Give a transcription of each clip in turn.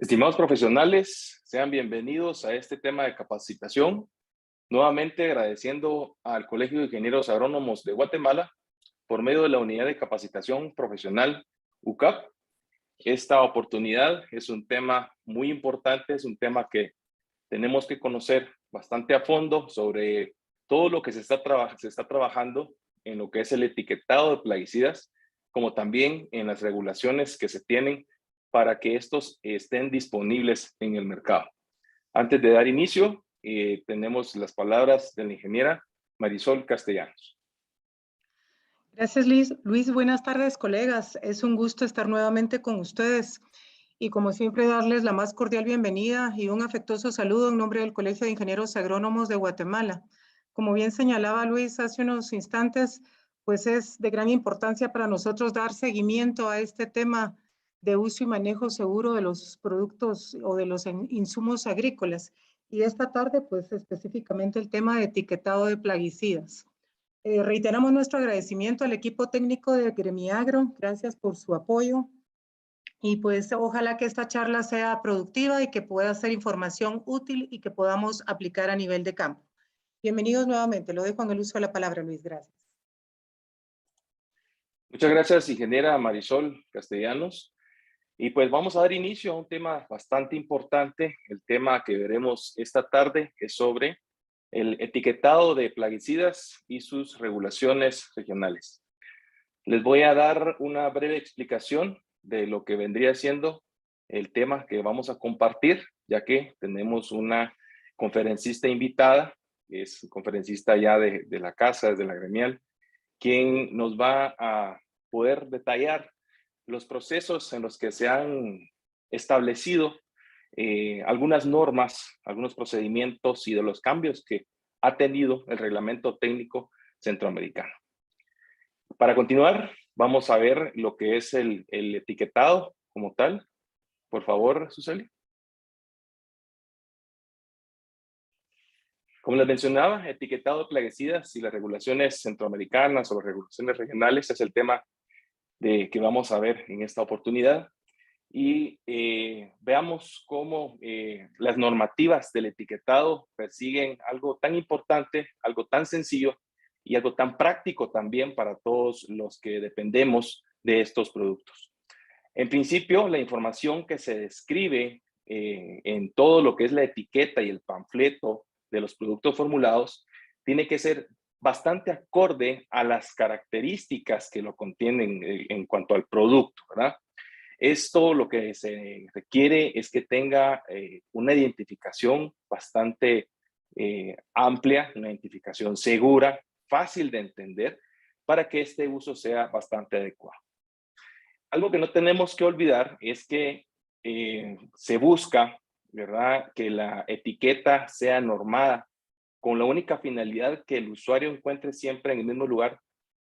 Estimados profesionales, sean bienvenidos a este tema de capacitación. Nuevamente agradeciendo al Colegio de Ingenieros Agrónomos de Guatemala por medio de la Unidad de Capacitación Profesional UCAP. Esta oportunidad es un tema muy importante, es un tema que tenemos que conocer bastante a fondo sobre todo lo que se está trabajando en lo que es el etiquetado de plaguicidas, como también en las regulaciones que se tienen para que estos estén disponibles en el mercado. Antes de dar inicio, tenemos las palabras de la ingeniera Marisol Castellanos. Gracias, Luis. Luis, buenas tardes, colegas. Es un gusto estar nuevamente con ustedes y, como siempre, darles la más cordial bienvenida y un afectuoso saludo en nombre del Colegio de Ingenieros Agrónomos de Guatemala. Como bien señalaba Luis hace unos instantes, pues es de gran importancia para nosotros dar seguimiento a este tema de uso y manejo seguro de los productos o de los insumos agrícolas. Y esta tarde, pues específicamente el tema de etiquetado de plaguicidas. Reiteramos nuestro agradecimiento al equipo técnico de Gremiagro. Gracias por su apoyo. Y pues ojalá que esta charla sea productiva y que pueda ser información útil y que podamos aplicar a nivel de campo. Bienvenidos nuevamente. Lo dejo en el uso de la palabra, Luis. Gracias. Muchas gracias, ingeniera Marisol Castellanos. Y pues vamos a dar inicio a un tema bastante importante. El tema que veremos esta tarde es sobre el etiquetado de plaguicidas y sus regulaciones regionales. Les voy a dar una breve explicación de lo que vendría siendo el tema que vamos a compartir, ya que tenemos una conferencista invitada, que es conferencista ya de la casa, desde la gremial, quien nos va a poder detallar los procesos en los que se han establecido algunas normas, algunos procedimientos y de los cambios que ha tenido el reglamento técnico centroamericano. Para continuar, vamos a ver lo que es el etiquetado como tal. Por favor, Suseli. Como les mencionaba, etiquetado de plaguicidas y las regulaciones centroamericanas o las regulaciones regionales es el tema que vamos a ver en esta oportunidad. Y veamos cómo las normativas del etiquetado persiguen algo tan importante, algo tan sencillo y algo tan práctico también para todos los que dependemos de estos productos. En principio, la información que se describe en todo lo que es la etiqueta y el panfleto de los productos formulados tiene que ser bastante acorde a las características que lo contienen en cuanto al producto, ¿verdad? Esto lo que se requiere es que tenga una identificación bastante amplia, una identificación segura, fácil de entender, para que este uso sea bastante adecuado. Algo que no tenemos que olvidar es que se busca, ¿verdad?, que la etiqueta sea normada con la única finalidad que el usuario encuentre siempre en el mismo lugar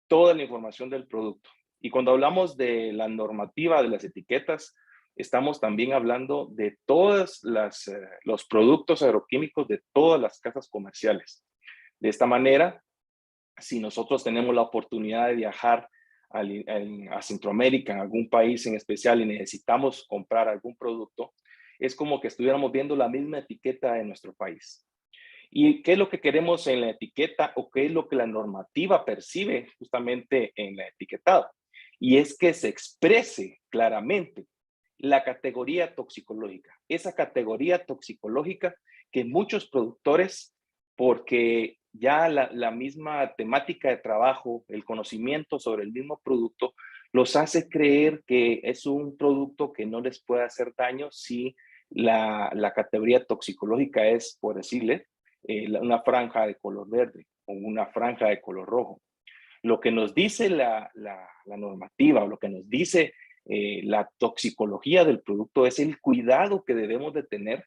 toda la información del producto. Y cuando hablamos de la normativa de las etiquetas, estamos también hablando de todos los productos agroquímicos de todas las casas comerciales. De esta manera, si nosotros tenemos la oportunidad de viajar a Centroamérica, en algún país en especial, y necesitamos comprar algún producto, es como que estuviéramos viendo la misma etiqueta de nuestro país. ¿Y qué es lo que queremos en la etiqueta o qué es lo que la normativa percibe justamente en la etiquetada? Y es que se exprese claramente la categoría toxicológica. Esa categoría toxicológica que muchos productores, porque ya la misma temática de trabajo, el conocimiento sobre el mismo producto, los hace creer que es un producto que no les puede hacer daño si la categoría toxicológica es, por decirle, una franja de color verde o una franja de color rojo. Lo que nos dice la normativa o lo que nos dice la toxicología del producto es el cuidado que debemos de tener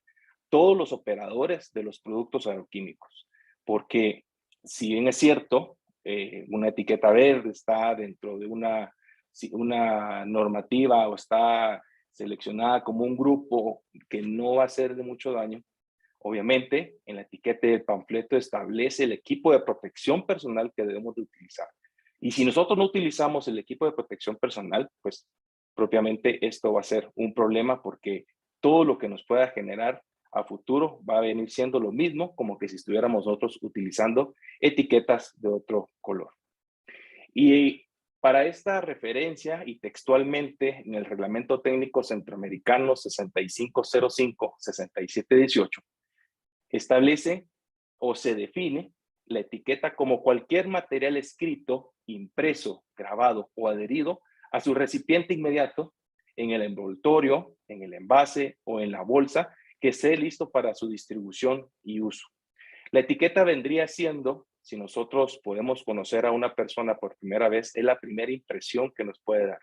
todos los operadores de los productos agroquímicos. Porque si bien es cierto, una etiqueta verde está dentro de una normativa o está seleccionada como un grupo que no va a hacer de mucho daño, obviamente, en la etiqueta del panfleto establece el equipo de protección personal que debemos de utilizar. Y si nosotros no utilizamos el equipo de protección personal, pues propiamente esto va a ser un problema porque todo lo que nos pueda generar a futuro va a venir siendo lo mismo, como que si estuviéramos nosotros utilizando etiquetas de otro color. Y para esta referencia y textualmente en el Reglamento Técnico Centroamericano 6505-6718, establece o se define la etiqueta como cualquier material escrito, impreso, grabado o adherido a su recipiente inmediato en el envoltorio, en el envase o en la bolsa que esté listo para su distribución y uso. La etiqueta vendría siendo, si nosotros podemos conocer a una persona por primera vez, es la primera impresión que nos puede dar.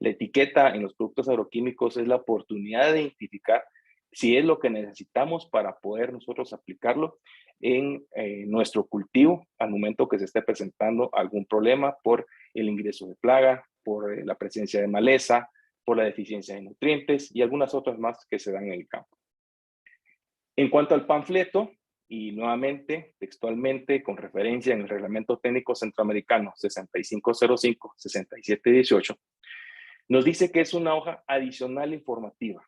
La etiqueta en los productos agroquímicos es la oportunidad de identificar si es lo que necesitamos para poder nosotros aplicarlo en nuestro cultivo al momento que se esté presentando algún problema por el ingreso de plaga, por la presencia de maleza, por la deficiencia de nutrientes y algunas otras más que se dan en el campo. En cuanto al panfleto, y nuevamente, textualmente, con referencia en el Reglamento Técnico Centroamericano 6505-6718, nos dice que es una hoja adicional informativa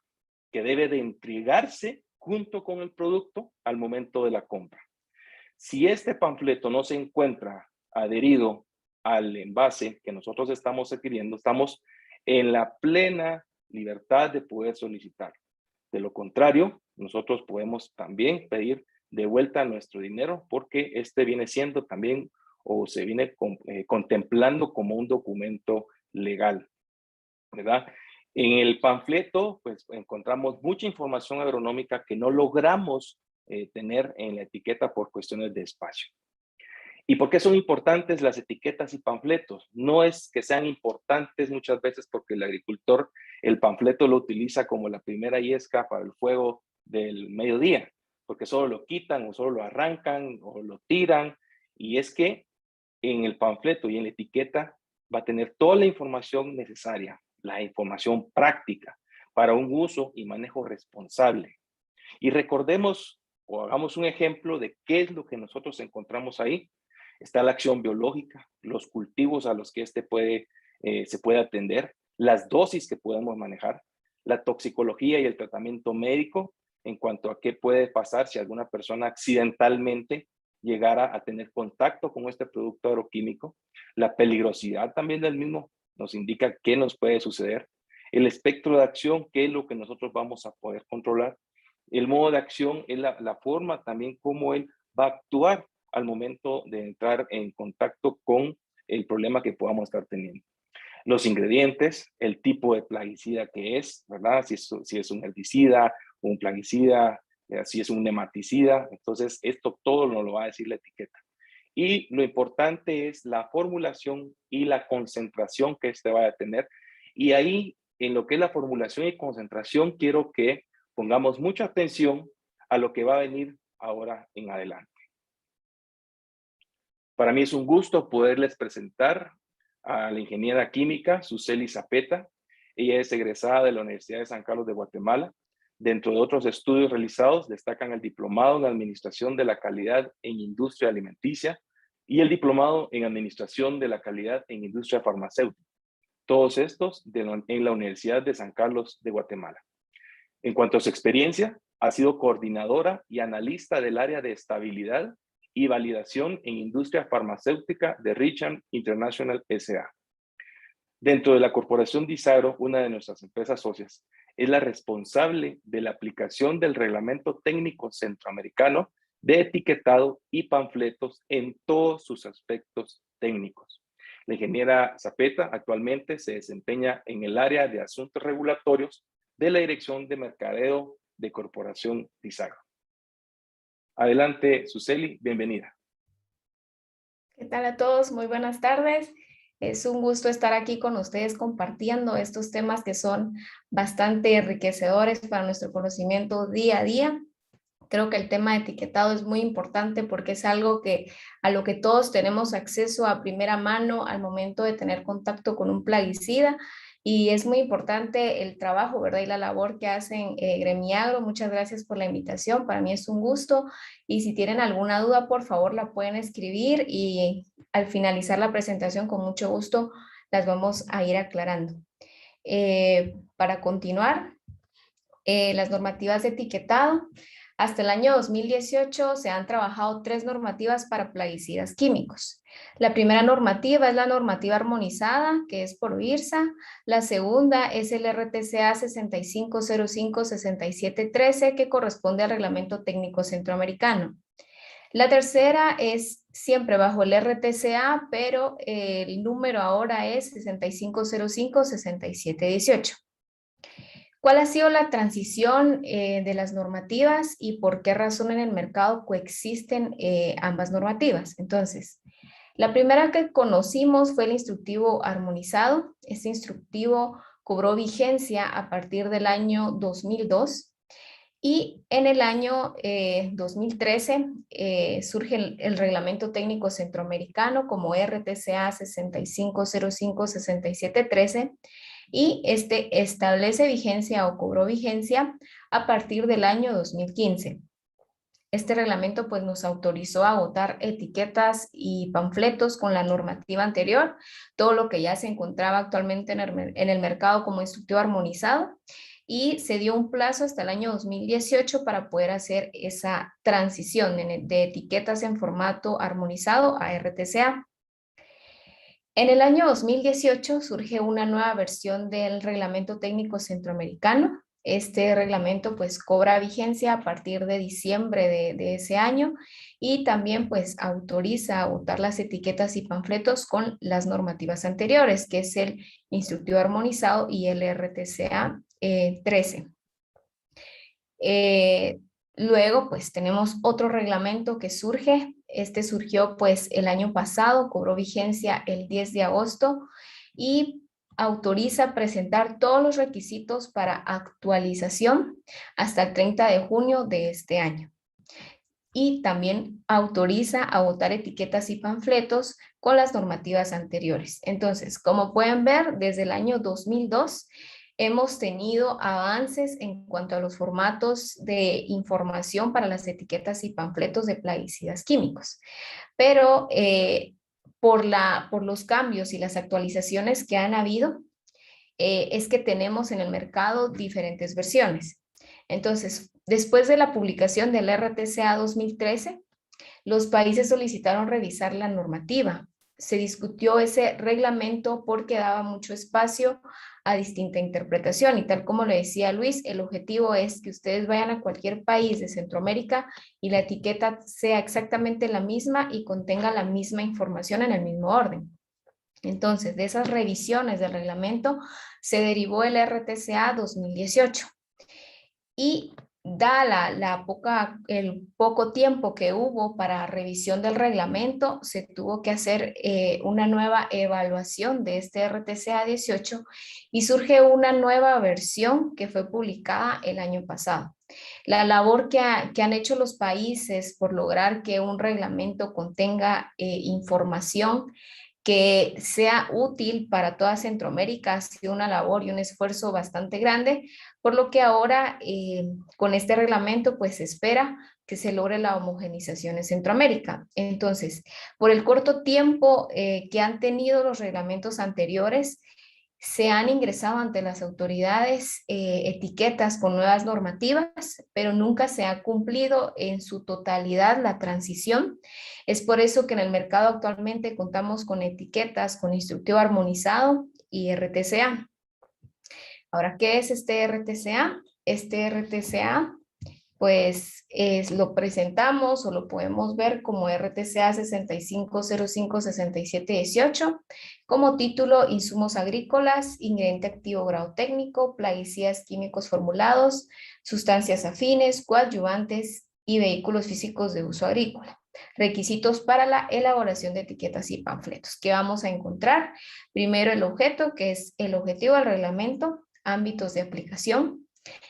que debe de entregarse junto con el producto al momento de la compra. Si este panfleto no se encuentra adherido al envase que nosotros estamos adquiriendo, estamos en la plena libertad de poder solicitar. De lo contrario, nosotros podemos también pedir de vuelta nuestro dinero porque este viene siendo también o se viene contemplando como un documento legal, ¿verdad? En el panfleto, pues encontramos mucha información agronómica que no logramos tener en la etiqueta por cuestiones de espacio. ¿Y por qué son importantes las etiquetas y panfletos? No es que sean importantes muchas veces porque el agricultor el panfleto lo utiliza como la primera yesca para el fuego del mediodía, porque solo lo quitan o solo lo arrancan o lo tiran. Y es que en el panfleto y en la etiqueta va a tener toda la información necesaria, la información práctica para un uso y manejo responsable. Y recordemos o hagamos un ejemplo de qué es lo que nosotros encontramos ahí. Está la acción biológica, los cultivos a los que se puede atender, las dosis que podemos manejar, la toxicología y el tratamiento médico en cuanto a qué puede pasar si alguna persona accidentalmente llegara a tener contacto con este producto agroquímico, la peligrosidad también del mismo nos indica qué nos puede suceder, el espectro de acción, qué es lo que nosotros vamos a poder controlar, el modo de acción es la forma también como él va a actuar al momento de entrar en contacto con el problema que podamos estar teniendo. Los ingredientes, el tipo de plaguicida que es, ¿verdad? Si es un herbicida, un plaguicida, si es un nematicida. Entonces, esto todo nos lo va a decir la etiqueta. Y lo importante es la formulación y la concentración que este va a tener. Y ahí, en lo que es la formulación y concentración, quiero que pongamos mucha atención a lo que va a venir ahora en adelante. Para mí es un gusto poderles presentar a la ingeniera química Suseli Zapeta. Ella es egresada de la Universidad de San Carlos de Guatemala. Dentro de otros estudios realizados destacan el diplomado en Administración de la Calidad en Industria Alimenticia y el diplomado en Administración de la Calidad en Industria Farmacéutica. Todos estos en la Universidad de San Carlos de Guatemala. En cuanto a su experiencia, ha sido coordinadora y analista del área de estabilidad y validación en industria farmacéutica de Richard International S.A. Dentro de la corporación Disagro, una de nuestras empresas socias, es la responsable de la aplicación del Reglamento Técnico Centroamericano de etiquetado y panfletos en todos sus aspectos técnicos. La ingeniera Zapeta actualmente se desempeña en el área de asuntos regulatorios de la Dirección de Mercadeo de Corporación Disagro. Adelante, Suseli, bienvenida. ¿Qué tal a todos? Muy buenas tardes. Es un gusto estar aquí con ustedes compartiendo estos temas que son bastante enriquecedores para nuestro conocimiento día a día. Creo que el tema de etiquetado es muy importante porque es algo a lo que todos tenemos acceso a primera mano al momento de tener contacto con un plaguicida. Y es muy importante el trabajo, ¿verdad? Y la labor que hacen Gremiagro. Muchas gracias por la invitación. Para mí es un gusto. Y si tienen alguna duda, por favor, la pueden escribir y al finalizar la presentación, con mucho gusto, las vamos a ir aclarando. Para continuar, las normativas de etiquetado. Hasta el año 2018 se han trabajado 3 normativas para plaguicidas químicos. La primera normativa es la normativa armonizada, que es por IRSA. La segunda es el RTCA 6505-6713, que corresponde al Reglamento Técnico Centroamericano. La tercera es siempre bajo el RTCA, pero el número ahora es 6505-6718. ¿Cuál ha sido la transición de las normativas y por qué razón en el mercado coexisten ambas normativas? Entonces, la primera que conocimos fue el instructivo armonizado. Este instructivo cobró vigencia a partir del año 2002 y en el año 2013 surge el Reglamento Técnico Centroamericano como RTCA 6505-6713, y este establece vigencia o cobró vigencia a partir del año 2015. Este reglamento pues nos autorizó a votar etiquetas y panfletos con la normativa anterior, todo lo que ya se encontraba actualmente en el mercado como instructivo armonizado, y se dio un plazo hasta el año 2018 para poder hacer esa transición de etiquetas en formato armonizado a RTCA. En el año 2018 surge una nueva versión del Reglamento Técnico Centroamericano. Este reglamento pues cobra vigencia a partir de diciembre de ese año y también pues autoriza a votar las etiquetas y panfletos con las normativas anteriores, que es el instructivo armonizado y el RTCA 13. Luego pues tenemos otro reglamento que surge. Este surgió pues el año pasado, cobró vigencia el 10 de agosto y autoriza presentar todos los requisitos para actualización hasta el 30 de junio de este año. Y también autoriza a votar etiquetas y panfletos con las normativas anteriores. Entonces, como pueden ver, desde el año 2002 hemos tenido avances en cuanto a los formatos de información para las etiquetas y panfletos de plaguicidas químicos. Pero por los cambios y las actualizaciones que han habido, es que tenemos en el mercado diferentes versiones. Entonces, después de la publicación del RTCA 2013, los países solicitaron revisar la normativa. Se discutió ese reglamento porque daba mucho espacio a distinta interpretación, y tal como le decía Luis, el objetivo es que ustedes vayan a cualquier país de Centroamérica y la etiqueta sea exactamente la misma y contenga la misma información en el mismo orden. Entonces, de esas revisiones del reglamento se derivó el RTCA 2018. Y da el poco tiempo que hubo para revisión del reglamento, se tuvo que hacer una nueva evaluación de este RTCA 18 y surge una nueva versión que fue publicada el año pasado. La labor que han hecho los países por lograr que un reglamento contenga información que sea útil para toda Centroamérica ha sido una labor y un esfuerzo bastante grande, por lo que ahora con este reglamento pues se espera que se logre la homogenización en Centroamérica. Entonces, por el corto tiempo que han tenido los reglamentos anteriores, se han ingresado ante las autoridades etiquetas con nuevas normativas, pero nunca se ha cumplido en su totalidad la transición. Es por eso que en el mercado actualmente contamos con etiquetas con instructivo armonizado y RTCA. Ahora, ¿qué es este RTCA? Este RTCA pues lo presentamos o lo podemos ver como RTCA 6505-6718, como título: insumos agrícolas, ingrediente activo grado técnico, plaguicidas químicos formulados, sustancias afines, coadyuvantes y vehículos físicos de uso agrícola. Requisitos para la elaboración de etiquetas y panfletos. ¿Qué vamos a encontrar? Primero, el objeto, que es el objetivo del reglamento, ámbitos de aplicación,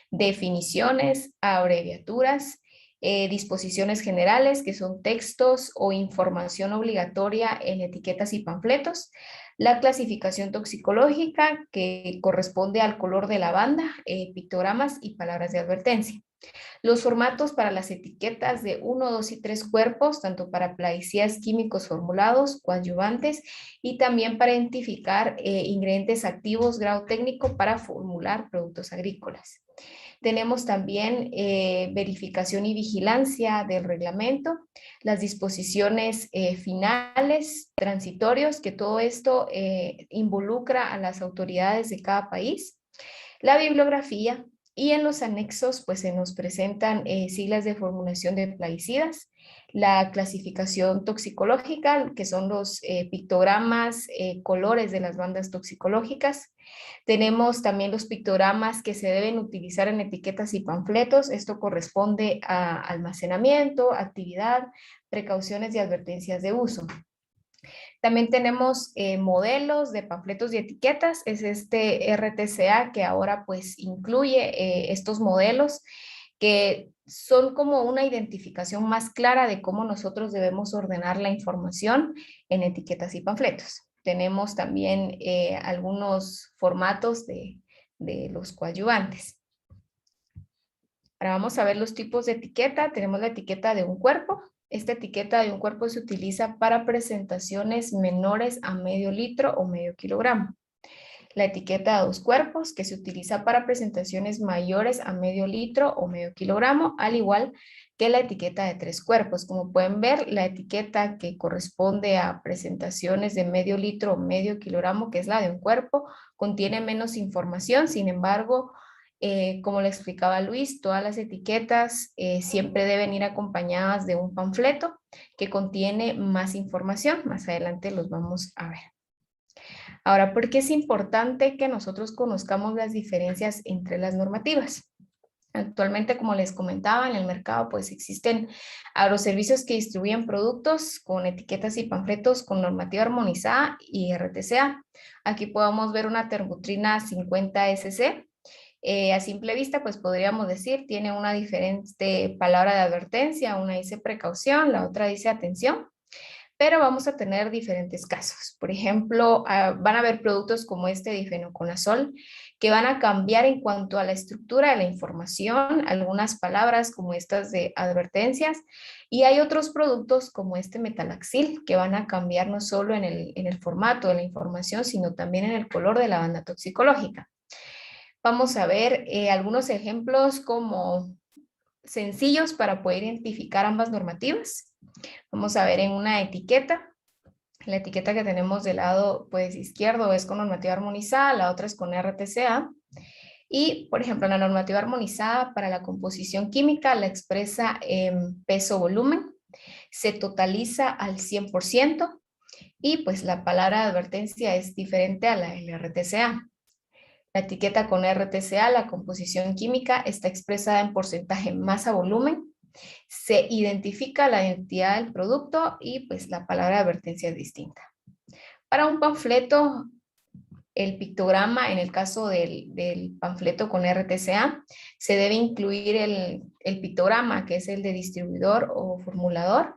definiciones, abreviaturas, disposiciones generales, que son textos o información obligatoria en etiquetas y panfletos, la clasificación toxicológica, que corresponde al color de la banda, pictogramas y palabras de advertencia. Los formatos para las etiquetas de 1, 2 y 3 cuerpos, tanto para plaguicidas químicos formulados, coadyuvantes, y también para identificar ingredientes activos, grado técnico para formular productos agrícolas. Tenemos también verificación y vigilancia del reglamento, las disposiciones finales, transitorios, que todo esto involucra a las autoridades de cada país, la bibliografía, y en los anexos pues se nos presentan siglas de formulación de plaguicidas, la clasificación toxicológica, que son los pictogramas, colores de las bandas toxicológicas. Tenemos también los pictogramas que se deben utilizar en etiquetas y panfletos. Esto corresponde a almacenamiento, actividad, precauciones y advertencias de uso. También tenemos modelos de panfletos y etiquetas, es este RTCA que ahora pues incluye estos modelos que son como una identificación más clara de cómo nosotros debemos ordenar la información en etiquetas y panfletos. Tenemos también algunos formatos de los coadyuvantes. Ahora vamos a ver los tipos de etiqueta. Tenemos la etiqueta de un cuerpo. Esta etiqueta de un cuerpo se utiliza para presentaciones menores a medio litro o medio kilogramo. La etiqueta de 2 cuerpos, que se utiliza para presentaciones mayores a medio litro o medio kilogramo, al igual que la etiqueta de 3 cuerpos. Como pueden ver, la etiqueta que corresponde a presentaciones de medio litro o medio kilogramo, que es la de un cuerpo, contiene menos información. Sin embargo, como le explicaba Luis, todas las etiquetas siempre deben ir acompañadas de un panfleto que contiene más información. Más adelante los vamos a ver. Ahora, ¿por qué es importante que nosotros conozcamos las diferencias entre las normativas? Actualmente, como les comentaba, en el mercado pues existen agroservicios que distribuyen productos con etiquetas y panfletos con normativa armonizada y RTCA. Aquí podemos ver una Termotrina 50 SC. A simple vista, pues podríamos decir, tiene una diferente palabra de advertencia, una dice precaución, la otra dice atención, pero vamos a tener diferentes casos. Por ejemplo, van a haber productos como este difenoconazol que van a cambiar en cuanto a la estructura de la información, algunas palabras como estas de advertencias, y hay otros productos como este metalaxil que van a cambiar no solo en el formato de la información, sino también en el color de la banda toxicológica. Vamos a ver algunos ejemplos como sencillos para poder identificar ambas normativas. Vamos a ver en una etiqueta. La etiqueta que tenemos del lado pues, izquierdo es con normativa armonizada, la otra es con RTCA. Y, por ejemplo, la normativa armonizada para la composición química la expresa en peso-volumen, se totaliza al 100% y pues la palabra de advertencia es diferente a la del RTCA. La etiqueta con RTCA, la composición química, está expresada en porcentaje masa-volumen. Se identifica la identidad del producto y pues la palabra de advertencia es distinta. Para un panfleto, el pictograma, en el caso del panfleto con RTCA, se debe incluir el pictograma, que es el de distribuidor o formulador.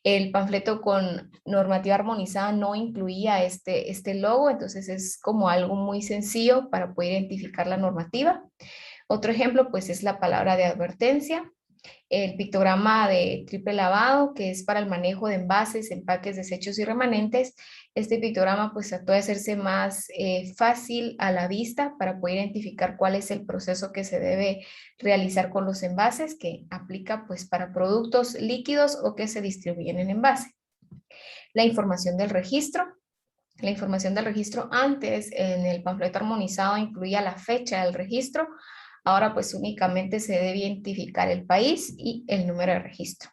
El panfleto con normativa armonizada no incluía este logo, entonces es como algo muy sencillo para poder identificar la normativa. Otro ejemplo pues es la palabra de advertencia. El pictograma de triple lavado, que es para el manejo de envases, empaques, desechos y remanentes. Este pictograma pues trató de hacerse más fácil a la vista para poder identificar cuál es el proceso que se debe realizar con los envases, que aplica pues para productos líquidos o que se distribuyen en envase. La información del registro. La información del registro antes en el panfleto armonizado incluía la fecha del registro. Ahora pues únicamente se debe identificar el país y el número de registro.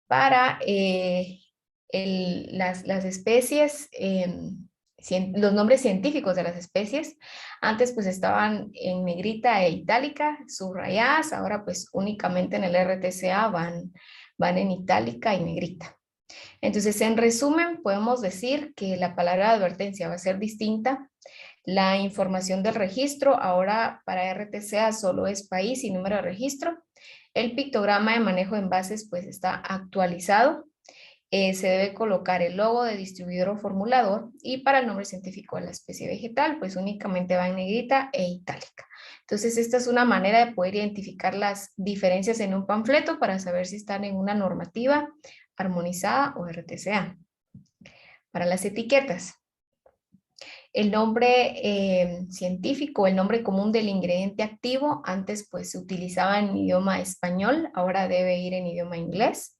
Para las especies, los nombres científicos de las especies, antes pues estaban en negrita e itálica, subrayadas, ahora pues únicamente en el RTCA van en itálica y negrita. Entonces, en resumen, podemos decir que la palabra de advertencia va a ser distinta. La información del registro ahora para RTCA solo es país y número de registro. El pictograma de manejo de envases pues está actualizado se debe colocar el logo de distribuidor o formulador, y para el nombre científico de la especie vegetal, pues únicamente va en negrita e itálica. Entonces, esta es una manera de poder identificar las diferencias en un panfleto para saber si están en una normativa armonizada o RTCA. Para las etiquetas, el nombre científico, el nombre común del ingrediente activo, antes pues se utilizaba en idioma español, ahora debe ir en idioma inglés.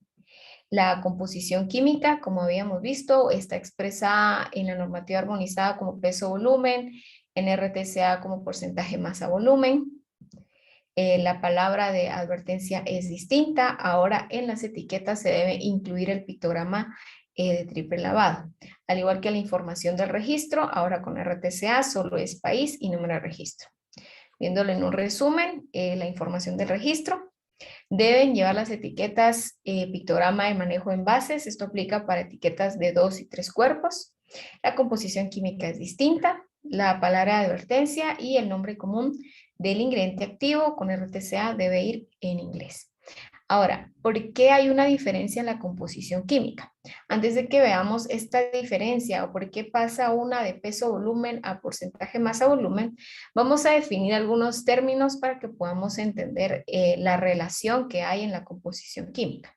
La composición química, como habíamos visto, está expresada en la normativa armonizada como peso-volumen, en RTCA como porcentaje masa-volumen. La palabra de advertencia es distinta. Ahora en las etiquetas se debe incluir el pictograma de triple lavado. Al igual que la información del registro, ahora con RTCA solo es país y número de registro. Viéndolo en un resumen, la información del registro. Deben llevar las etiquetas pictograma de manejo de envases. Esto aplica para etiquetas de 2 y 3 cuerpos. La composición química es distinta. La palabra de advertencia y el nombre común del ingrediente activo con RTCA debe ir en inglés. Ahora, ¿por qué hay una diferencia en la composición química? Antes de que veamos esta diferencia o por qué pasa una de peso-volumen a porcentaje masa-volumen, vamos a definir algunos términos para que podamos entender la relación que hay en la composición química.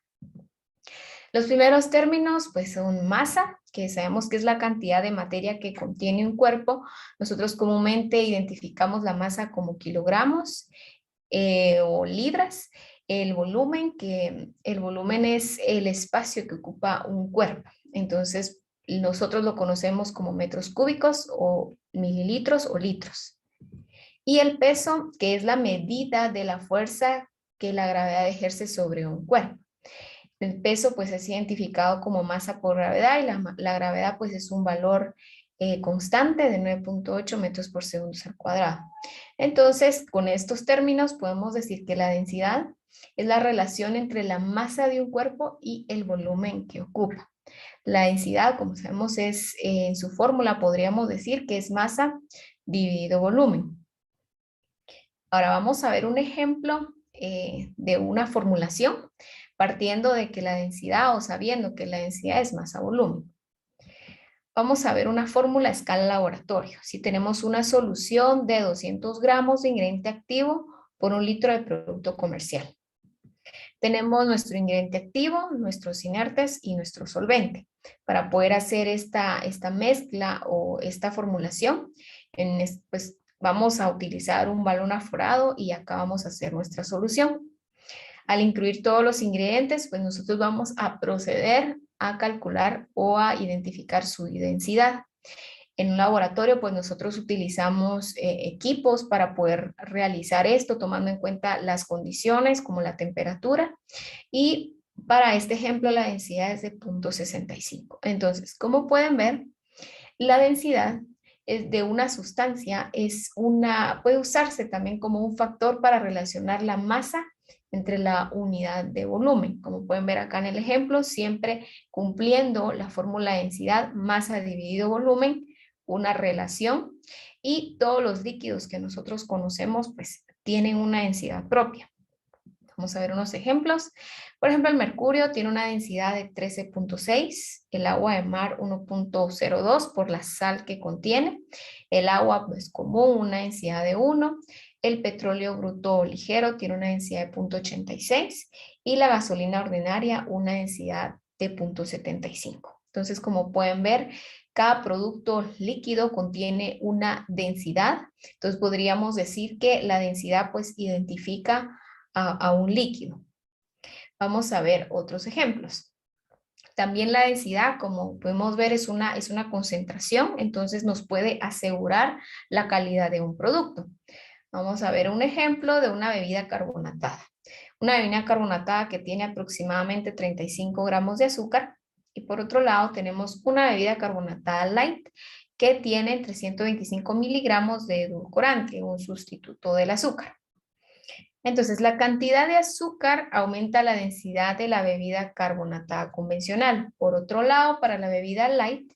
Los primeros términos pues son masa, que sabemos que es la cantidad de materia que contiene un cuerpo. Nosotros comúnmente identificamos la masa como kilogramos o libras. El volumen, que el volumen es el espacio que ocupa un cuerpo. Entonces, nosotros lo conocemos como metros cúbicos o mililitros o litros. Y el peso, que es la medida de la fuerza que la gravedad ejerce sobre un cuerpo. El peso pues es identificado como masa por gravedad y la gravedad pues es un valor constante de 9.8 metros por segundo al cuadrado. Entonces, con estos términos podemos decir que la densidad es la relación entre la masa de un cuerpo y el volumen que ocupa. La densidad, como sabemos, es en su fórmula podríamos decir que es masa dividido volumen. Ahora vamos a ver un ejemplo de una formulación partiendo de que la densidad o sabiendo que la densidad es masa-volumen. Vamos a ver una fórmula a escala laboratorio. Si tenemos una solución de 200 gramos de ingrediente activo por 1 litro de producto comercial. Tenemos nuestro ingrediente activo, nuestros inertes y nuestro solvente. Para poder hacer esta mezcla o esta formulación, pues vamos a utilizar un balón aforado y acá vamos a hacer nuestra solución. Al incluir todos los ingredientes, pues nosotros vamos a proceder a calcular o a identificar su densidad. En un laboratorio, pues nosotros utilizamos equipos para poder realizar esto, tomando en cuenta las condiciones como la temperatura. Y para este ejemplo, la densidad es de 0.65. Entonces, como pueden ver, la densidad de una sustancia puede usarse también como un factor para relacionar la masa entre la unidad de volumen. Como pueden ver acá en el ejemplo, siempre cumpliendo la fórmula de densidad, masa dividido volumen, una relación, y todos los líquidos que nosotros conocemos pues tienen una densidad propia. Vamos a ver unos ejemplos. Por ejemplo, el mercurio tiene una densidad de 13.6, el agua de mar 1.02 por la sal que contiene, el agua pues común una densidad de 1, el petróleo bruto ligero tiene una densidad de 0.86 y la gasolina ordinaria una densidad de 0.75. Entonces, como pueden ver, cada producto líquido contiene una densidad. Entonces, podríamos decir que la densidad pues identifica a un líquido. Vamos a ver otros ejemplos. También la densidad, como podemos ver, es una concentración, entonces nos puede asegurar la calidad de un producto. Vamos a ver un ejemplo de una bebida carbonatada. Una bebida carbonatada que tiene aproximadamente 35 gramos de azúcar. Y por otro lado tenemos una bebida carbonatada light que tiene 325 miligramos de edulcorante, un sustituto del azúcar. Entonces, la cantidad de azúcar aumenta la densidad de la bebida carbonatada convencional. Por otro lado, para la bebida light,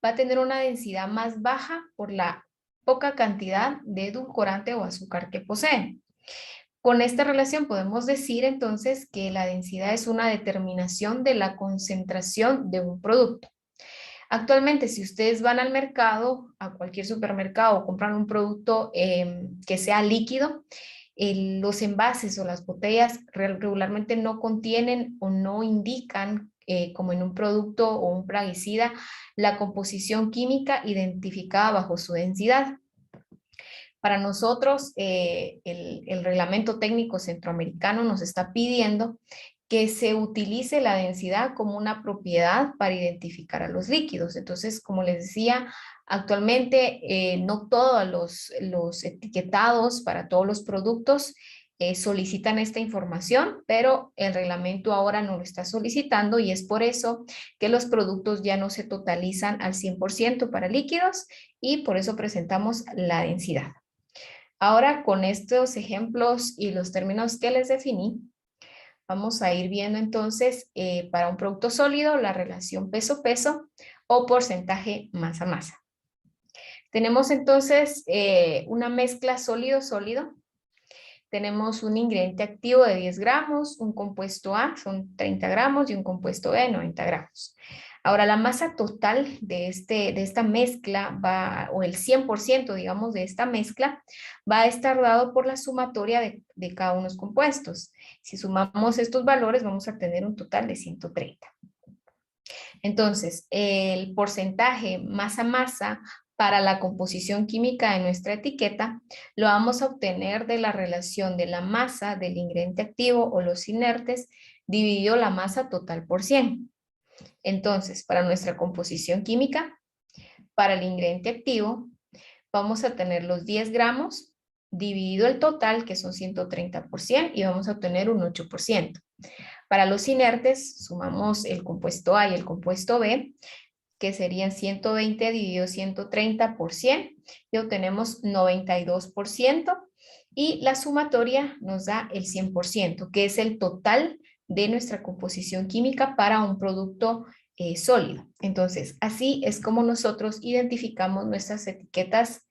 va a tener una densidad más baja por la poca cantidad de edulcorante o azúcar que posee. Con esta relación podemos decir entonces que la densidad es una determinación de la concentración de un producto. Actualmente, si ustedes van al mercado, a cualquier supermercado, o compran un producto que sea líquido, los envases o las botellas regularmente no contienen o no indican, como en un producto o un plaguicida, la composición química identificada bajo su densidad. Para nosotros, el reglamento técnico centroamericano nos está pidiendo que se utilice la densidad como una propiedad para identificar a los líquidos. Entonces, como les decía, actualmente no todos los etiquetados para todos los productos solicitan esta información, pero el reglamento ahora no lo está solicitando y es por eso que los productos ya no se totalizan al 100% para líquidos y por eso presentamos la densidad. Ahora, con estos ejemplos y los términos que les definí, vamos a ir viendo entonces para un producto sólido la relación peso-peso o porcentaje masa-masa. Tenemos entonces una mezcla sólido-sólido. Tenemos un ingrediente activo de 10 gramos, un compuesto A son 30 gramos y un compuesto B 90 gramos. Ahora, la masa total de esta mezcla o el 100%, digamos, de esta mezcla, va a estar dado por la sumatoria de cada uno de los compuestos. Si sumamos estos valores, vamos a tener un total de 130. Entonces, el porcentaje masa-masa para la composición química de nuestra etiqueta lo vamos a obtener de la relación de la masa del ingrediente activo o los inertes dividido la masa total por 100. Entonces, para nuestra composición química, para el ingrediente activo, vamos a tener los 10 gramos dividido el total, que son 130 por 100, y vamos a obtener un 8%. Para los inertes, sumamos el compuesto A y el compuesto B, que serían 120 dividido 130 por 100, y obtenemos 92%, y la sumatoria nos da el 100%, que es el total de nuestra composición química para un producto sólido. Entonces, así es como nosotros identificamos nuestras etiquetas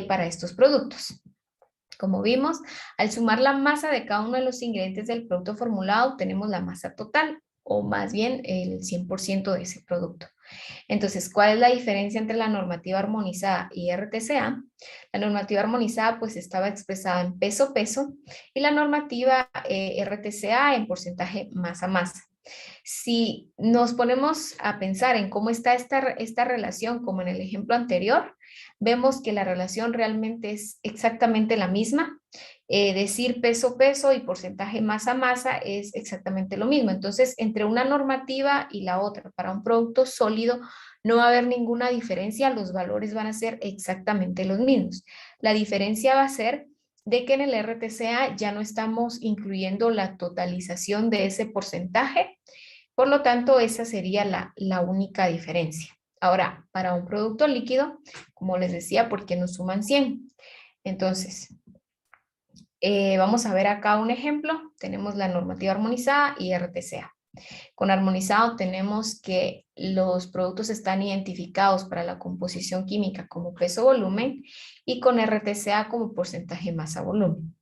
para estos productos. Como vimos, al sumar la masa de cada uno de los ingredientes del producto formulado, obtenemos la masa total, o más bien el 100% de ese producto. Entonces, ¿cuál es la diferencia entre la normativa armonizada y RTCA? La normativa armonizada pues estaba expresada en peso-peso y la normativa RTCA en porcentaje masa-masa. Si nos ponemos a pensar en cómo está esta relación como en el ejemplo anterior, vemos que la relación realmente es exactamente la misma. Decir peso-peso y porcentaje masa-masa es exactamente lo mismo. Entonces, entre una normativa y la otra, para un producto sólido, no va a haber ninguna diferencia, los valores van a ser exactamente los mismos. La diferencia va a ser de que en el RTCA ya no estamos incluyendo la totalización de ese porcentaje, por lo tanto, esa sería la única diferencia. Ahora, para un producto líquido, como les decía, porque nos suman 100. Entonces, vamos a ver acá un ejemplo. Tenemos la normativa armonizada y RTCA. Con armonizado tenemos que los productos están identificados para la composición química como peso-volumen y con RTCA como porcentaje masa-volumen.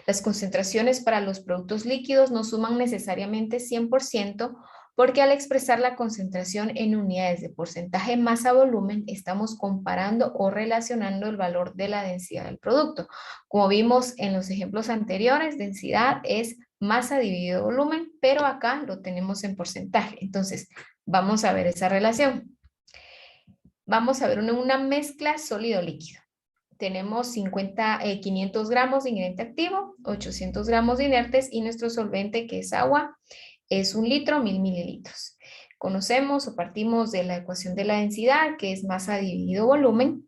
Las concentraciones para los productos líquidos no suman necesariamente 100% porque al expresar la concentración en unidades de porcentaje masa-volumen estamos comparando o relacionando el valor de la densidad del producto. Como vimos en los ejemplos anteriores, densidad es masa dividido volumen, pero acá lo tenemos en porcentaje. Entonces, vamos a ver esa relación. Vamos a ver una mezcla sólido-líquido. Tenemos 500 gramos de ingrediente activo, 800 gramos de inertes y nuestro solvente, que es agua, es 1 litro, 1000 mililitros. Conocemos o partimos de la ecuación de la densidad, que es masa dividido volumen.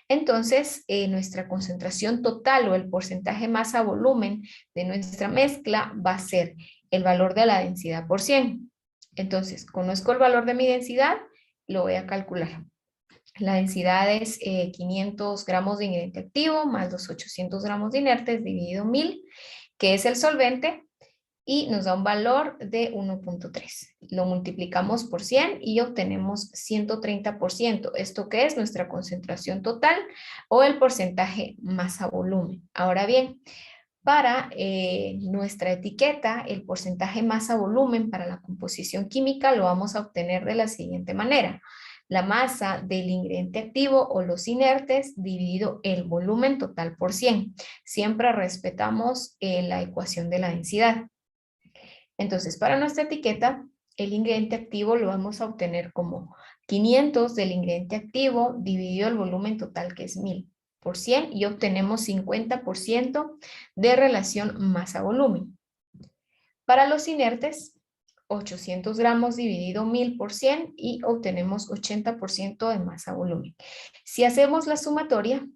Entonces, nuestra concentración total o el porcentaje masa-volumen de nuestra mezcla va a ser el valor de la densidad por 100. Entonces, conozco el valor de mi densidad, lo voy a calcular. La densidad es 500 gramos de ingrediente activo más los 800 gramos de inertes dividido 1000, que es el solvente, y nos da un valor de 1.3. Lo multiplicamos por 100 y obtenemos 130%. ¿Esto qué es? Nuestra concentración total o el porcentaje masa-volumen. Ahora bien, Para nuestra etiqueta, el porcentaje masa-volumen para la composición química lo vamos a obtener de la siguiente manera. La masa del ingrediente activo o los inertes dividido el volumen total por 100. Siempre respetamos la ecuación de la densidad. Entonces, para nuestra etiqueta, el ingrediente activo lo vamos a obtener como 500 del ingrediente activo dividido el volumen total, que es 1000 por 100, y obtenemos 50% de relación masa-volumen. Para los inertes, 800 gramos dividido 1000 por 100 y obtenemos 80% de masa-volumen. Si hacemos la sumatoria,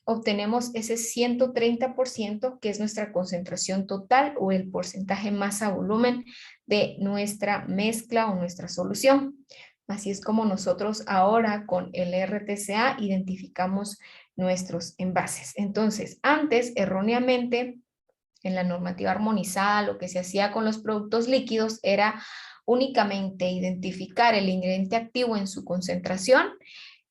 obtenemos ese 130% que es nuestra concentración total o el porcentaje masa-volumen de nuestra mezcla o nuestra solución. Así es como nosotros ahora con el RTCA identificamos nuestros envases. Entonces, antes erróneamente en la normativa armonizada lo que se hacía con los productos líquidos era únicamente identificar el ingrediente activo en su concentración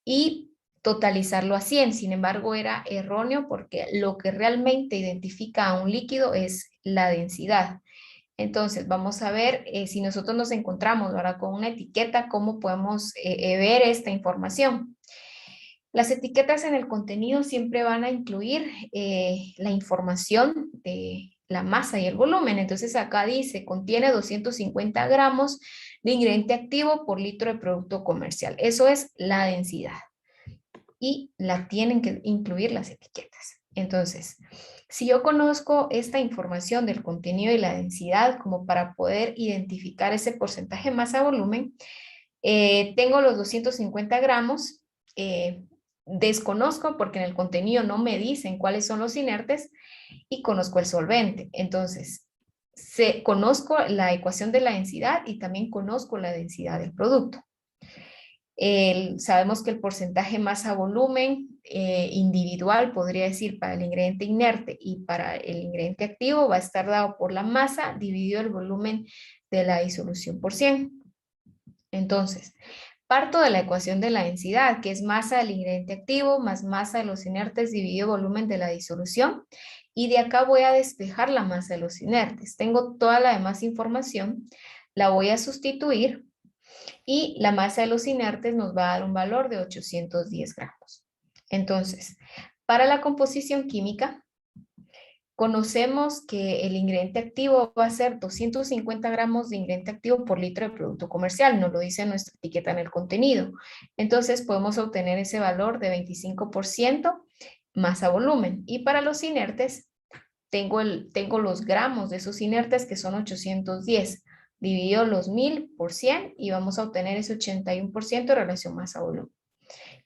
y totalizarlo a 100. Sin embargo, era erróneo porque lo que realmente identifica a un líquido es la densidad. Entonces, vamos a ver si nosotros nos encontramos ahora con una etiqueta, cómo podemos ver esta información. Las etiquetas en el contenido siempre van a incluir la información de la masa y el volumen. Entonces, acá dice, contiene 250 gramos de ingrediente activo por litro de producto comercial. Eso es la densidad. Y la tienen que incluir las etiquetas. Entonces, si yo conozco esta información del contenido y la densidad como para poder identificar ese porcentaje masa-volumen, tengo los 250 gramos, desconozco porque en el contenido no me dicen cuáles son los inertes y conozco el solvente. Entonces, conozco la ecuación de la densidad y también conozco la densidad del producto. Sabemos que el porcentaje masa-volumen individual, podría decir, para el ingrediente inerte y para el ingrediente activo va a estar dado por la masa dividido el volumen de la disolución por 100. Entonces, parto de la ecuación de la densidad, que es masa del ingrediente activo más masa de los inertes dividido volumen de la disolución. Y de acá voy a despejar la masa de los inertes. Tengo toda la demás información, la voy a sustituir y la masa de los inertes nos va a dar un valor de 810 gramos. Entonces, para la composición química, conocemos que el ingrediente activo va a ser 250 gramos de ingrediente activo por litro de producto comercial, nos lo dice nuestra etiqueta en el contenido. Entonces podemos obtener ese valor de 25% masa volumen. Y para los inertes, tengo los gramos de esos inertes que son 810, dividido los 1000 por 100 y vamos a obtener ese 81% de relación masa-volumen.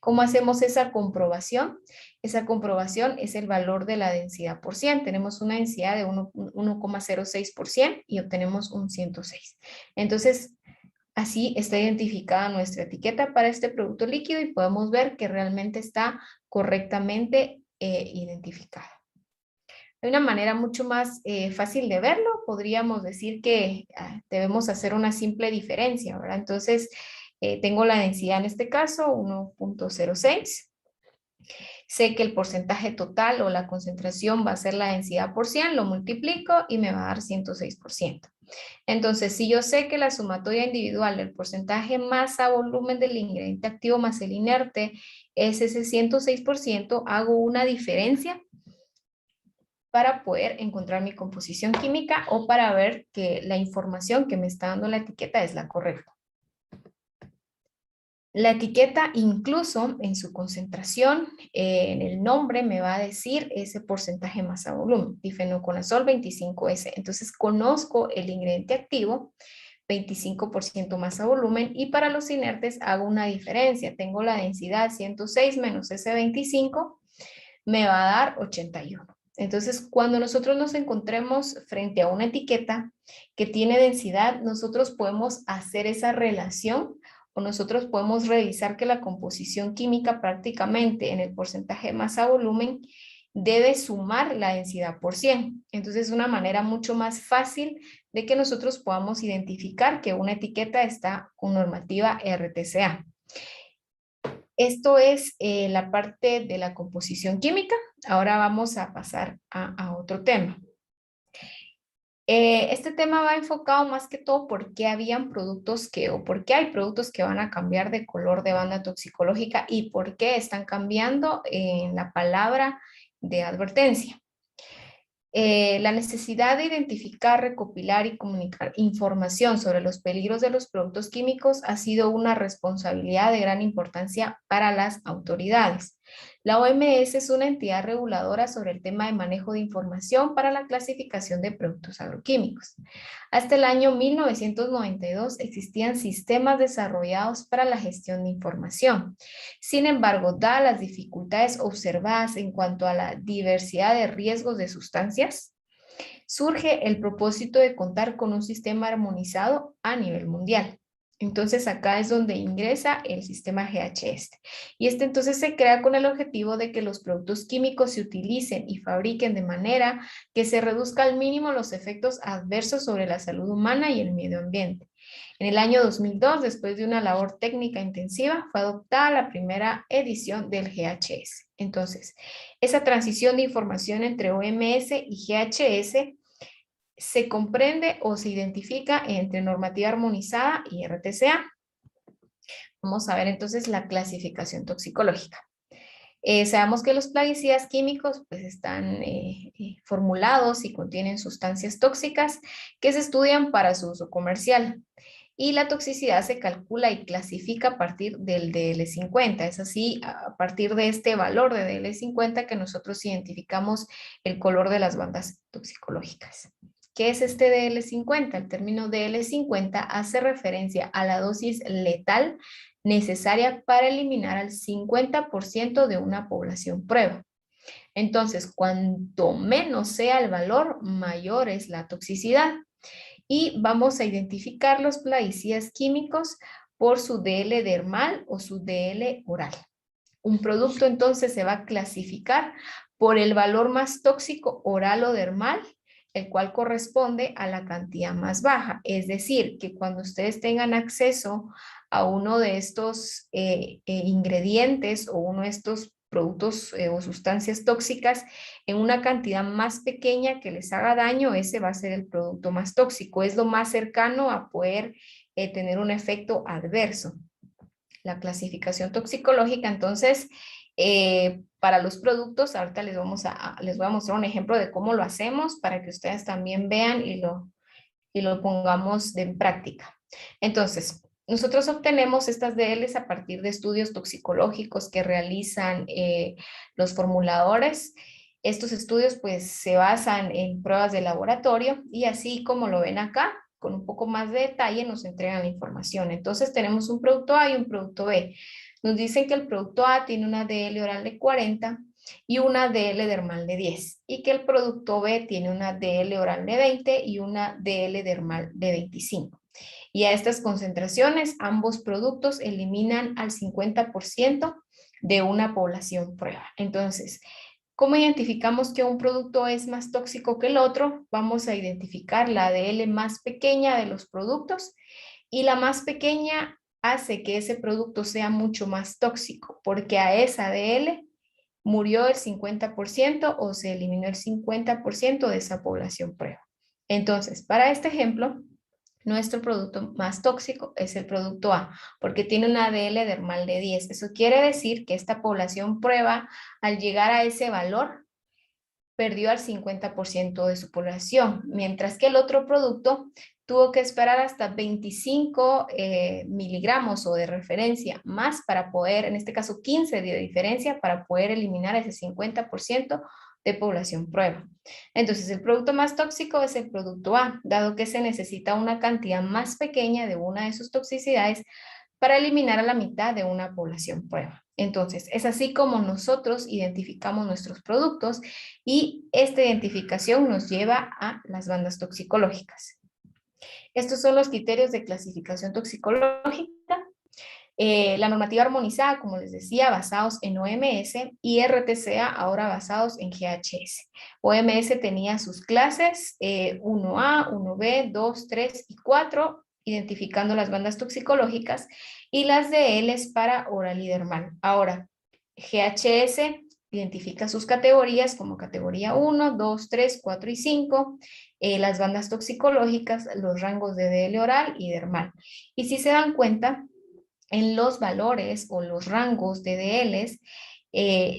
¿Cómo hacemos esa comprobación? Esa comprobación es el valor de la densidad por 100. Tenemos una densidad de 1,06 por 100 y obtenemos un 106. Entonces, así está identificada nuestra etiqueta para este producto líquido y podemos ver que realmente está correctamente identificada. De una manera mucho más fácil de verlo, podríamos decir que debemos hacer una simple diferencia, ¿verdad? Entonces, tengo la densidad en este caso, 1.06. Sé que el porcentaje total o la concentración va a ser la densidad por 100, lo multiplico y me va a dar 106%. Entonces, si yo sé que la sumatoria individual del porcentaje masa-volumen del ingrediente activo más el inerte es ese 106%, hago una diferencia para poder encontrar mi composición química o para ver que la información que me está dando la etiqueta es la correcta. La etiqueta incluso en su concentración, en el nombre me va a decir ese porcentaje masa-volumen, difenoconazol 25S. Entonces conozco el ingrediente activo, 25% masa-volumen, y para los inertes hago una diferencia. Tengo la densidad 106 menos ese 25, me va a dar 81. Entonces, cuando nosotros nos encontremos frente a una etiqueta que tiene densidad, nosotros podemos hacer esa relación o nosotros podemos revisar que la composición química prácticamente en el porcentaje masa-volumen debe sumar la densidad por 100. Entonces, es una manera mucho más fácil de que nosotros podamos identificar que una etiqueta está con normativa RTCA. Esto es la parte de la composición química. Ahora vamos a pasar a otro tema. Este tema va enfocado más que todo por qué habían productos o por qué hay productos que van a cambiar de color de banda toxicológica y por qué están cambiando en la palabra de advertencia. La necesidad de identificar, recopilar y comunicar información sobre los peligros de los productos químicos ha sido una responsabilidad de gran importancia para las autoridades. La OMS es una entidad reguladora sobre el tema de manejo de información para la clasificación de productos agroquímicos. Hasta el año 1992 existían sistemas desarrollados para la gestión de información. Sin embargo, dadas las dificultades observadas en cuanto a la diversidad de riesgos de sustancias, surge el propósito de contar con un sistema armonizado a nivel mundial. Entonces acá es donde ingresa el sistema GHS. Y este entonces se crea con el objetivo de que los productos químicos se utilicen y fabriquen de manera que se reduzca al mínimo los efectos adversos sobre la salud humana y el medio ambiente. En el año 2002, después de una labor técnica intensiva, fue adoptada la primera edición del GHS. Entonces, esa transición de información entre OMS y GHS se comprende o se identifica entre normativa armonizada y RTCA. Vamos a ver entonces la clasificación toxicológica. Sabemos que los plaguicidas químicos pues, están formulados y contienen sustancias tóxicas que se estudian para su uso comercial. Y la toxicidad se calcula y clasifica a partir del DL50. Es así, a partir de este valor de DL50 que nosotros identificamos el color de las bandas toxicológicas. ¿Qué es este DL50? El término DL50 hace referencia a la dosis letal necesaria para eliminar al 50% de una población prueba. Entonces, cuanto menos sea el valor, mayor es la toxicidad. Y vamos a identificar los plaguicidas químicos por su DL dermal o su DL oral. Un producto entonces se va a clasificar por el valor más tóxico oral o dermal, el cual corresponde a la cantidad más baja. Es decir, que cuando ustedes tengan acceso a uno de estos ingredientes o uno de estos productos o sustancias tóxicas en una cantidad más pequeña que les haga daño, ese va a ser el producto más tóxico. Es lo más cercano a poder tener un efecto adverso. La clasificación toxicológica, entonces, para los productos, ahorita les voy a mostrar un ejemplo de cómo lo hacemos para que ustedes también vean y lo pongamos en práctica. Entonces, nosotros obtenemos estas DLs a partir de estudios toxicológicos que realizan los formuladores. Estos estudios pues se basan en pruebas de laboratorio y así como lo ven acá, con un poco más de detalle nos entregan la información. Entonces tenemos un producto A y un producto B. Nos dicen que el producto A tiene una DL oral de 40 y una DL dermal de 10 y que el producto B tiene una DL oral de 20 y una DL dermal de 25. Y a estas concentraciones, ambos productos eliminan al 50% de una población prueba. Entonces, ¿cómo identificamos que un producto es más tóxico que el otro? Vamos a identificar la DL más pequeña de los productos y la más pequeña hace que ese producto sea mucho más tóxico porque a esa DL murió el 50% o se eliminó el 50% de esa población prueba. Entonces, para este ejemplo, nuestro producto más tóxico es el producto A, porque tiene una DL dermal de 10. Eso quiere decir que esta población prueba, al llegar a ese valor, perdió al 50% de su población, mientras que el otro producto tuvo que esperar hasta 25 miligramos o de referencia más para poder, en este caso 15 de diferencia, para poder eliminar ese 50% de población prueba. Entonces, el producto más tóxico es el producto A, dado que se necesita una cantidad más pequeña de una de sus toxicidades para eliminar a la mitad de una población prueba. Entonces, es así como nosotros identificamos nuestros productos y esta identificación nos lleva a las bandas toxicológicas. Estos son los criterios de clasificación toxicológica. La normativa armonizada, como les decía, basados en OMS y RTCA ahora basados en GHS. OMS tenía sus clases 1A, 1B, 2, 3 y 4 identificando las bandas toxicológicas, y las DLs para oral y dermal. Ahora, GHS identifica sus categorías como categoría 1, 2, 3, 4 y 5, las bandas toxicológicas, los rangos de DL oral y dermal. Y si se dan cuenta, en los valores o los rangos de DLs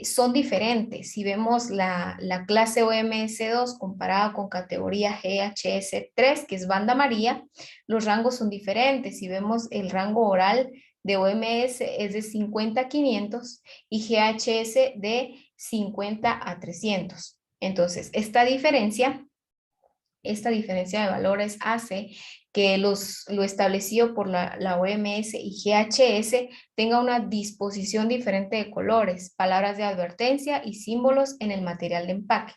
son diferentes. Si vemos la clase OMS2 comparada con categoría GHS3, que es banda amarilla, los rangos son diferentes. Si vemos el rango oral de OMS es de 50 a 500 y GHS de 50 a 300. Entonces, esta diferencia de valores hace que lo establecido por la OMS y GHS tenga una disposición diferente de colores, palabras de advertencia y símbolos en el material de empaque.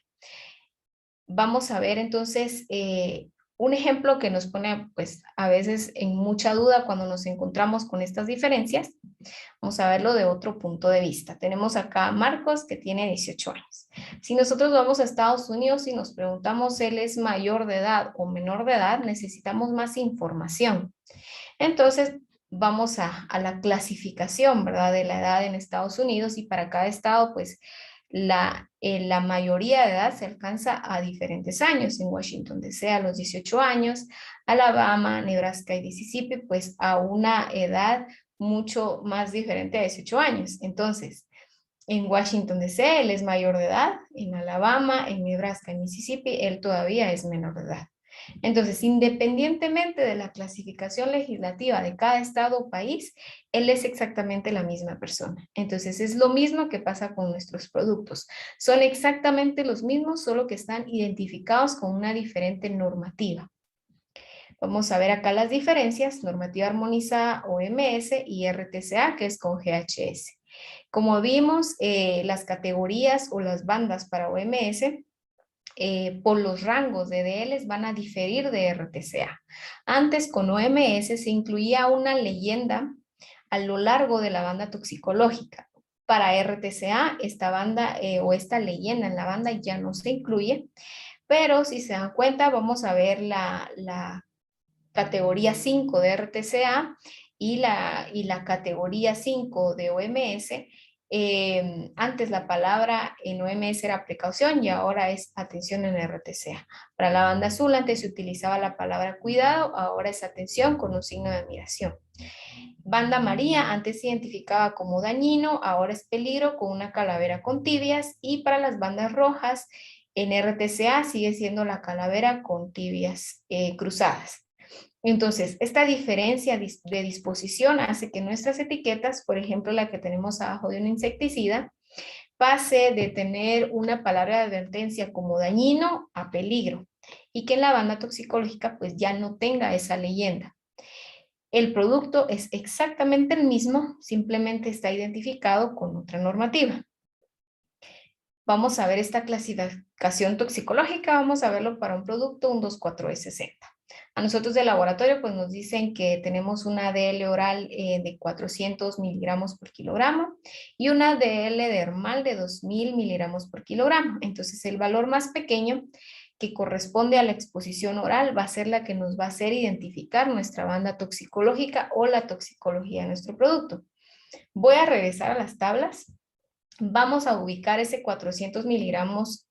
Vamos a ver entonces un ejemplo que nos pone pues a veces en mucha duda cuando nos encontramos con estas diferencias. Vamos a verlo de otro punto de vista. Tenemos acá a Marcos, que tiene 18 años. Si nosotros vamos a Estados Unidos y nos preguntamos si él es mayor de edad o menor de edad, necesitamos más información. Entonces, vamos a la clasificación, ¿verdad?, de la edad en Estados Unidos, y para cada estado, pues, la mayoría de edad se alcanza a diferentes años. En Washington DC a los 18 años, Alabama, Nebraska y Mississippi, pues a una edad mucho más diferente a 18 años. Entonces, en Washington DC él es mayor de edad, en Alabama, en Nebraska y Mississippi él todavía es menor de edad. Entonces, independientemente de la clasificación legislativa de cada estado o país, él es exactamente la misma persona. Entonces, es lo mismo que pasa con nuestros productos. Son exactamente los mismos, solo que están identificados con una diferente normativa. Vamos a ver acá las diferencias: normativa armonizada OMS y RTCA, que es con GHS. Como vimos, las categorías o las bandas para OMS por los rangos de DLs van a diferir de RTCA. Antes con OMS se incluía una leyenda a lo largo de la banda toxicológica. Para RTCA esta banda o esta leyenda en la banda ya no se incluye, pero si se dan cuenta vamos a ver la categoría 5 de RTCA y la categoría 5 de OMS. Antes la palabra en OMS era precaución y ahora es atención en RTCA. Para la banda azul antes se utilizaba la palabra cuidado, ahora es atención con un signo de admiración. Banda amarilla antes se identificaba como dañino, ahora es peligro con una calavera con tibias, y para las bandas rojas en RTCA sigue siendo la calavera con tibias cruzadas. Entonces, esta diferencia de disposición hace que nuestras etiquetas, por ejemplo, la que tenemos abajo de un insecticida, pase de tener una palabra de advertencia como dañino a peligro, y que en la banda toxicológica pues ya no tenga esa leyenda. El producto es exactamente el mismo, simplemente está identificado con otra normativa. Vamos a ver esta clasificación toxicológica, vamos a verlo para un producto, un 2,4-D60. A nosotros de laboratorio pues nos dicen que tenemos una DL oral de 400 miligramos por kilogramo y una DL dermal de 2000 miligramos por kilogramo. Entonces el valor más pequeño que corresponde a la exposición oral va a ser la que nos va a hacer identificar nuestra banda toxicológica o la toxicología de nuestro producto. Voy a regresar a las tablas. Vamos a ubicar ese 400 miligramos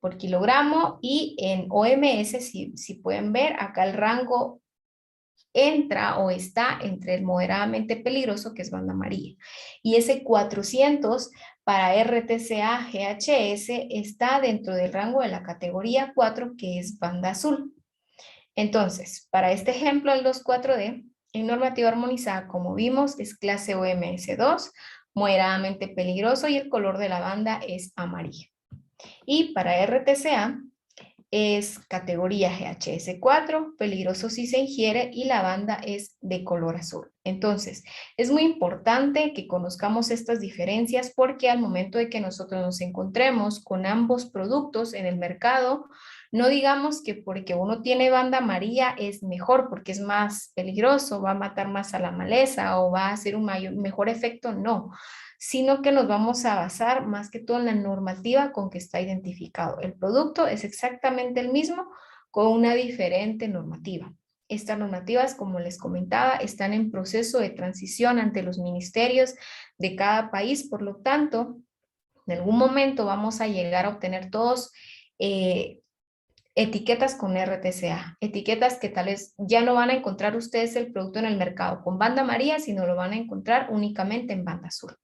por kilogramo, y en OMS, si pueden ver, acá el rango entra o está entre el moderadamente peligroso, que es banda amarilla, y ese 400 para RTCA GHS está dentro del rango de la categoría 4, que es banda azul. Entonces, para este ejemplo, el 2,4-D, en normativa armonizada, como vimos, es clase OMS2, moderadamente peligroso, y el color de la banda es amarillo. Y para RTCA es categoría GHS4, peligroso si se ingiere, y la banda es de color azul. Entonces, es muy importante que conozcamos estas diferencias, porque al momento de que nosotros nos encontremos con ambos productos en el mercado, no digamos que porque uno tiene banda amarilla es mejor, porque es más peligroso, va a matar más a la maleza o va a hacer un mejor efecto, no, sino que nos vamos a basar más que todo en la normativa con que está identificado. El producto es exactamente el mismo con una diferente normativa. Estas normativas, como les comentaba, están en proceso de transición ante los ministerios de cada país. Por lo tanto, en algún momento vamos a llegar a obtener todos etiquetas con RTCA, etiquetas que tal vez ya no van a encontrar ustedes el producto en el mercado con banda amarilla, sino lo van a encontrar únicamente en banda azul.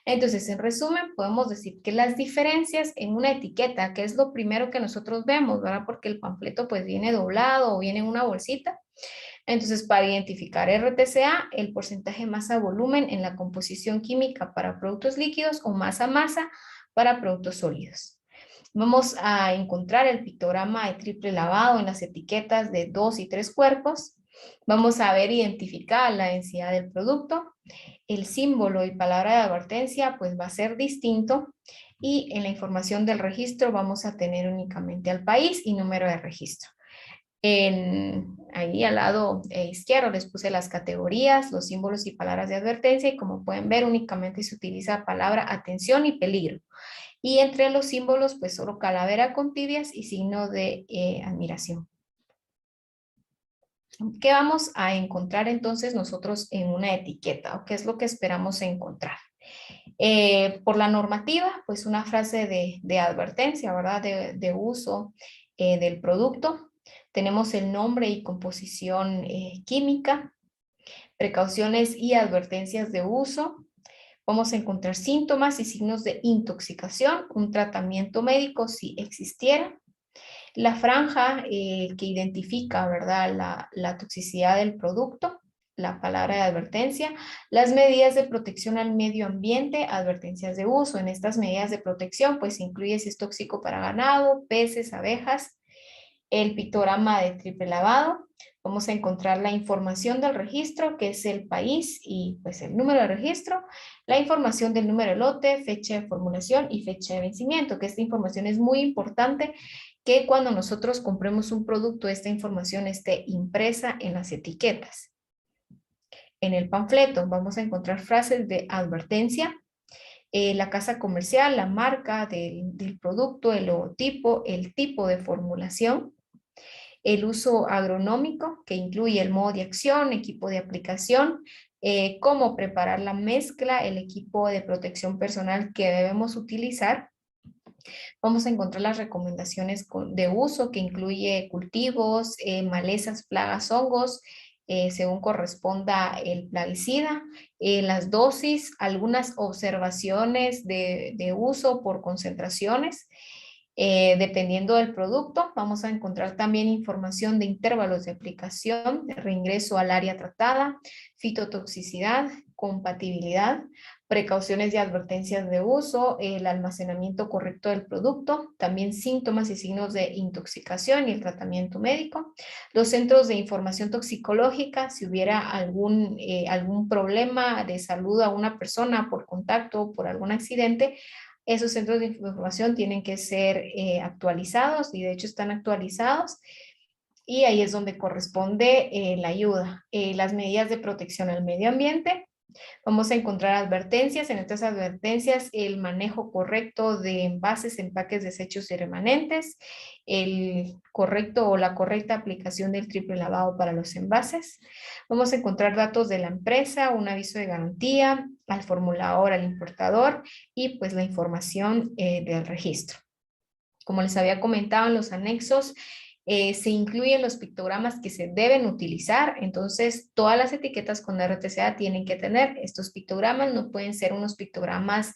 Entonces, en resumen, podemos decir que las diferencias en una etiqueta, que es lo primero que nosotros vemos, ¿verdad? Porque el panfleto pues viene doblado o viene en una bolsita. Entonces, para identificar RTCA, el porcentaje masa-volumen en la composición química para productos líquidos o masa-masa para productos sólidos. Vamos a encontrar el pictograma de triple lavado en las etiquetas de 2 y 3 cuerpos. Vamos a ver identificar la densidad del producto. El símbolo y palabra de advertencia pues va a ser distinto. Y en la información del registro vamos a tener únicamente al país y número de registro. Ahí al lado izquierdo les puse las categorías, los símbolos y palabras de advertencia, y como pueden ver únicamente se utiliza la palabra atención y peligro. Y entre los símbolos pues solo calavera con tibias y signo de admiración. ¿Qué vamos a encontrar entonces nosotros en una etiqueta? ¿O qué es lo que esperamos encontrar? Por la normativa, pues una frase de advertencia, ¿verdad? De uso del producto. Tenemos el nombre y composición química, precauciones y advertencias de uso. Vamos a encontrar síntomas y signos de intoxicación, un tratamiento médico si existiera. La franja que identifica, ¿verdad? La toxicidad del producto, la palabra de advertencia, las medidas de protección al medio ambiente, advertencias de uso. En estas medidas de protección, pues incluye si es tóxico para ganado, peces, abejas, el pictograma de triple lavado. Vamos a encontrar la información del registro, que es el país y pues el número de registro, la información del número de lote, fecha de formulación y fecha de vencimiento, que esta información es muy importante, que cuando nosotros compremos un producto, esta información esté impresa en las etiquetas. En el panfleto vamos a encontrar frases de advertencia, la casa comercial, la marca del producto, el logotipo, el tipo de formulación, el uso agronómico, que incluye el modo de acción, equipo de aplicación, cómo preparar la mezcla, el equipo de protección personal que debemos utilizar. Vamos a encontrar las recomendaciones de uso, que incluye cultivos, malezas, plagas, hongos, según corresponda el plaguicida, las dosis, algunas observaciones de uso por concentraciones. Dependiendo del producto, vamos a encontrar también información de intervalos de aplicación, de reingreso al área tratada, fitotoxicidad, compatibilidad, precauciones y advertencias de uso, el almacenamiento correcto del producto, también síntomas y signos de intoxicación y el tratamiento médico, los centros de información toxicológica, si hubiera algún problema de salud a una persona por contacto o por algún accidente, esos centros de información tienen que ser actualizados y de hecho están actualizados y ahí es donde corresponde la ayuda. Las medidas de protección al medio ambiente. Vamos a encontrar advertencias. En estas advertencias, el manejo correcto de envases, empaques, desechos y remanentes, el correcto o la correcta aplicación del triple lavado para los envases. Vamos a encontrar datos de la empresa, un aviso de garantía, al formulador, al importador y pues la información del registro. Como les había comentado en los anexos, se incluyen los pictogramas que se deben utilizar, entonces todas las etiquetas con RTCA tienen que tener estos pictogramas, no pueden ser unos pictogramas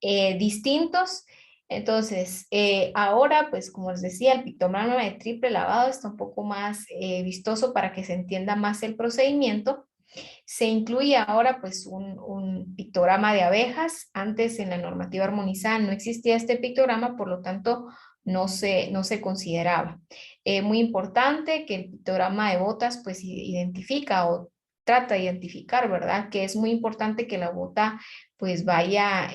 distintos. Entonces, ahora, pues como les decía, el pictograma de triple lavado está un poco más vistoso para que se entienda más el procedimiento. Se incluye ahora pues un pictograma de abejas. Antes en la normativa armonizada no existía este pictograma, por lo tanto no se consideraba. Muy importante que el pictograma de botas pues identifica o trata de identificar, ¿verdad? Que es muy importante que la bota pues vaya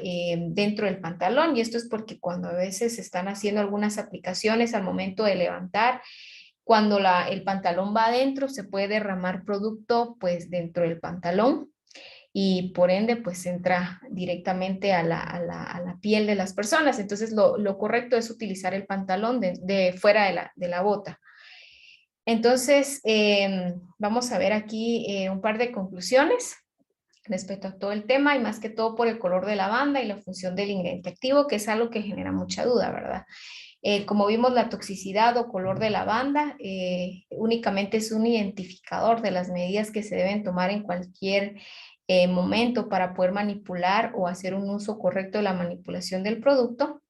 dentro del pantalón, y esto es porque cuando a veces se están haciendo algunas aplicaciones al momento de levantar, cuando el pantalón va adentro, se puede derramar producto pues dentro del pantalón y por ende pues entra directamente a la piel de las personas. Entonces lo correcto es utilizar el pantalón de fuera de la bota. Entonces, vamos a ver aquí un par de conclusiones respecto a todo el tema y más que todo por el color de lavanda y la función del ingrediente activo, que es algo que genera mucha duda, ¿verdad? Como vimos, la toxicidad o color de lavanda únicamente es un identificador de las medidas que se deben tomar en cualquier momento para poder manipular o hacer un uso correcto de la manipulación del producto.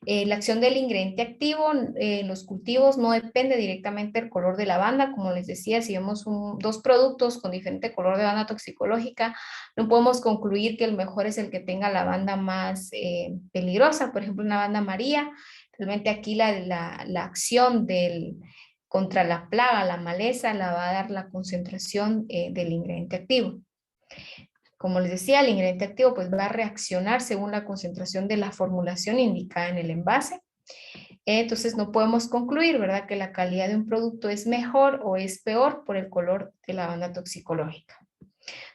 La acción del ingrediente activo en los cultivos no depende directamente del color de la banda. Como les decía, si vemos dos productos con diferente color de banda toxicológica, no podemos concluir que el mejor es el que tenga la banda más peligrosa. Por ejemplo, una banda amarilla, realmente aquí la acción contra la plaga, la maleza, la va a dar la concentración del ingrediente activo. Como les decía, el ingrediente activo pues va a reaccionar según la concentración de la formulación indicada en el envase. Entonces no podemos concluir, ¿verdad?, que la calidad de un producto es mejor o es peor por el color de la banda toxicológica.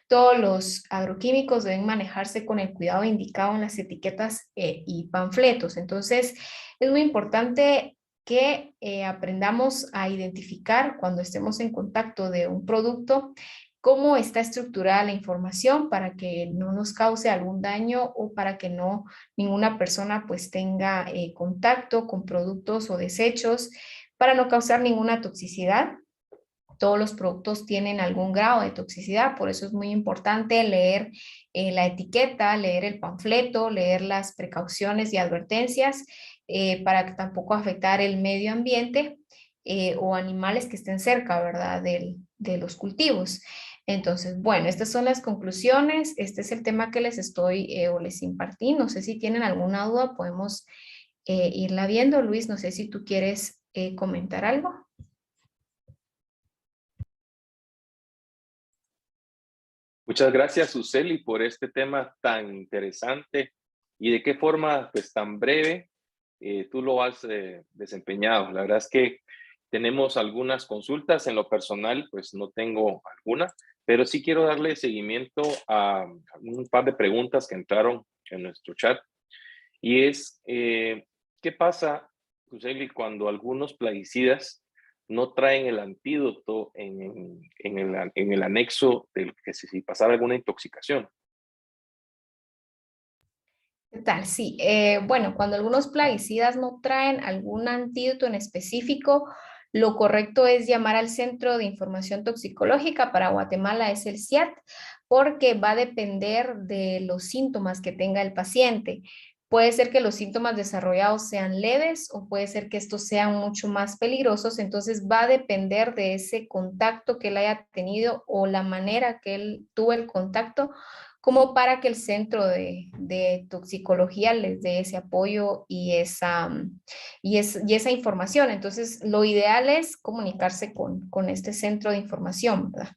Todos los agroquímicos deben manejarse con el cuidado indicado en las etiquetas y panfletos. Entonces es muy importante que aprendamos a identificar cuando estemos en contacto de un producto cómo está estructurada la información para que no nos cause algún daño o para que no ninguna persona pues tenga contacto con productos o desechos para no causar ninguna toxicidad. Todos los productos tienen algún grado de toxicidad, por eso es muy importante leer la etiqueta, leer el panfleto, leer las precauciones y advertencias para que tampoco afectar el medio ambiente o animales que estén cerca, ¿verdad?, de los cultivos. Entonces, bueno, estas son las conclusiones. Este es el tema que les estoy o les impartí. No sé si tienen alguna duda, podemos irla viendo. Luis, no sé si tú quieres comentar algo. Muchas gracias, Suseli, por este tema tan interesante y de qué forma, pues, tan breve tú lo has desempeñado. La verdad es que tenemos algunas consultas. En lo personal, pues no tengo alguna, pero sí quiero darle seguimiento a un par de preguntas que entraron en nuestro chat. Y es, ¿qué pasa, Suseli, cuando algunos plaguicidas no traen el antídoto en el anexo del que si pasara alguna intoxicación? ¿Qué tal? Sí, bueno, cuando algunos plaguicidas no traen algún antídoto en específico, lo correcto es llamar al Centro de Información Toxicológica. Para Guatemala es el CIAT, porque va a depender de los síntomas que tenga el paciente. Puede ser que los síntomas desarrollados sean leves o puede ser que estos sean mucho más peligrosos, entonces va a depender de ese contacto que él haya tenido o la manera que él tuvo el contacto como para que el centro de toxicología les dé ese apoyo y esa información. Entonces, lo ideal es comunicarse con este centro de información, ¿verdad?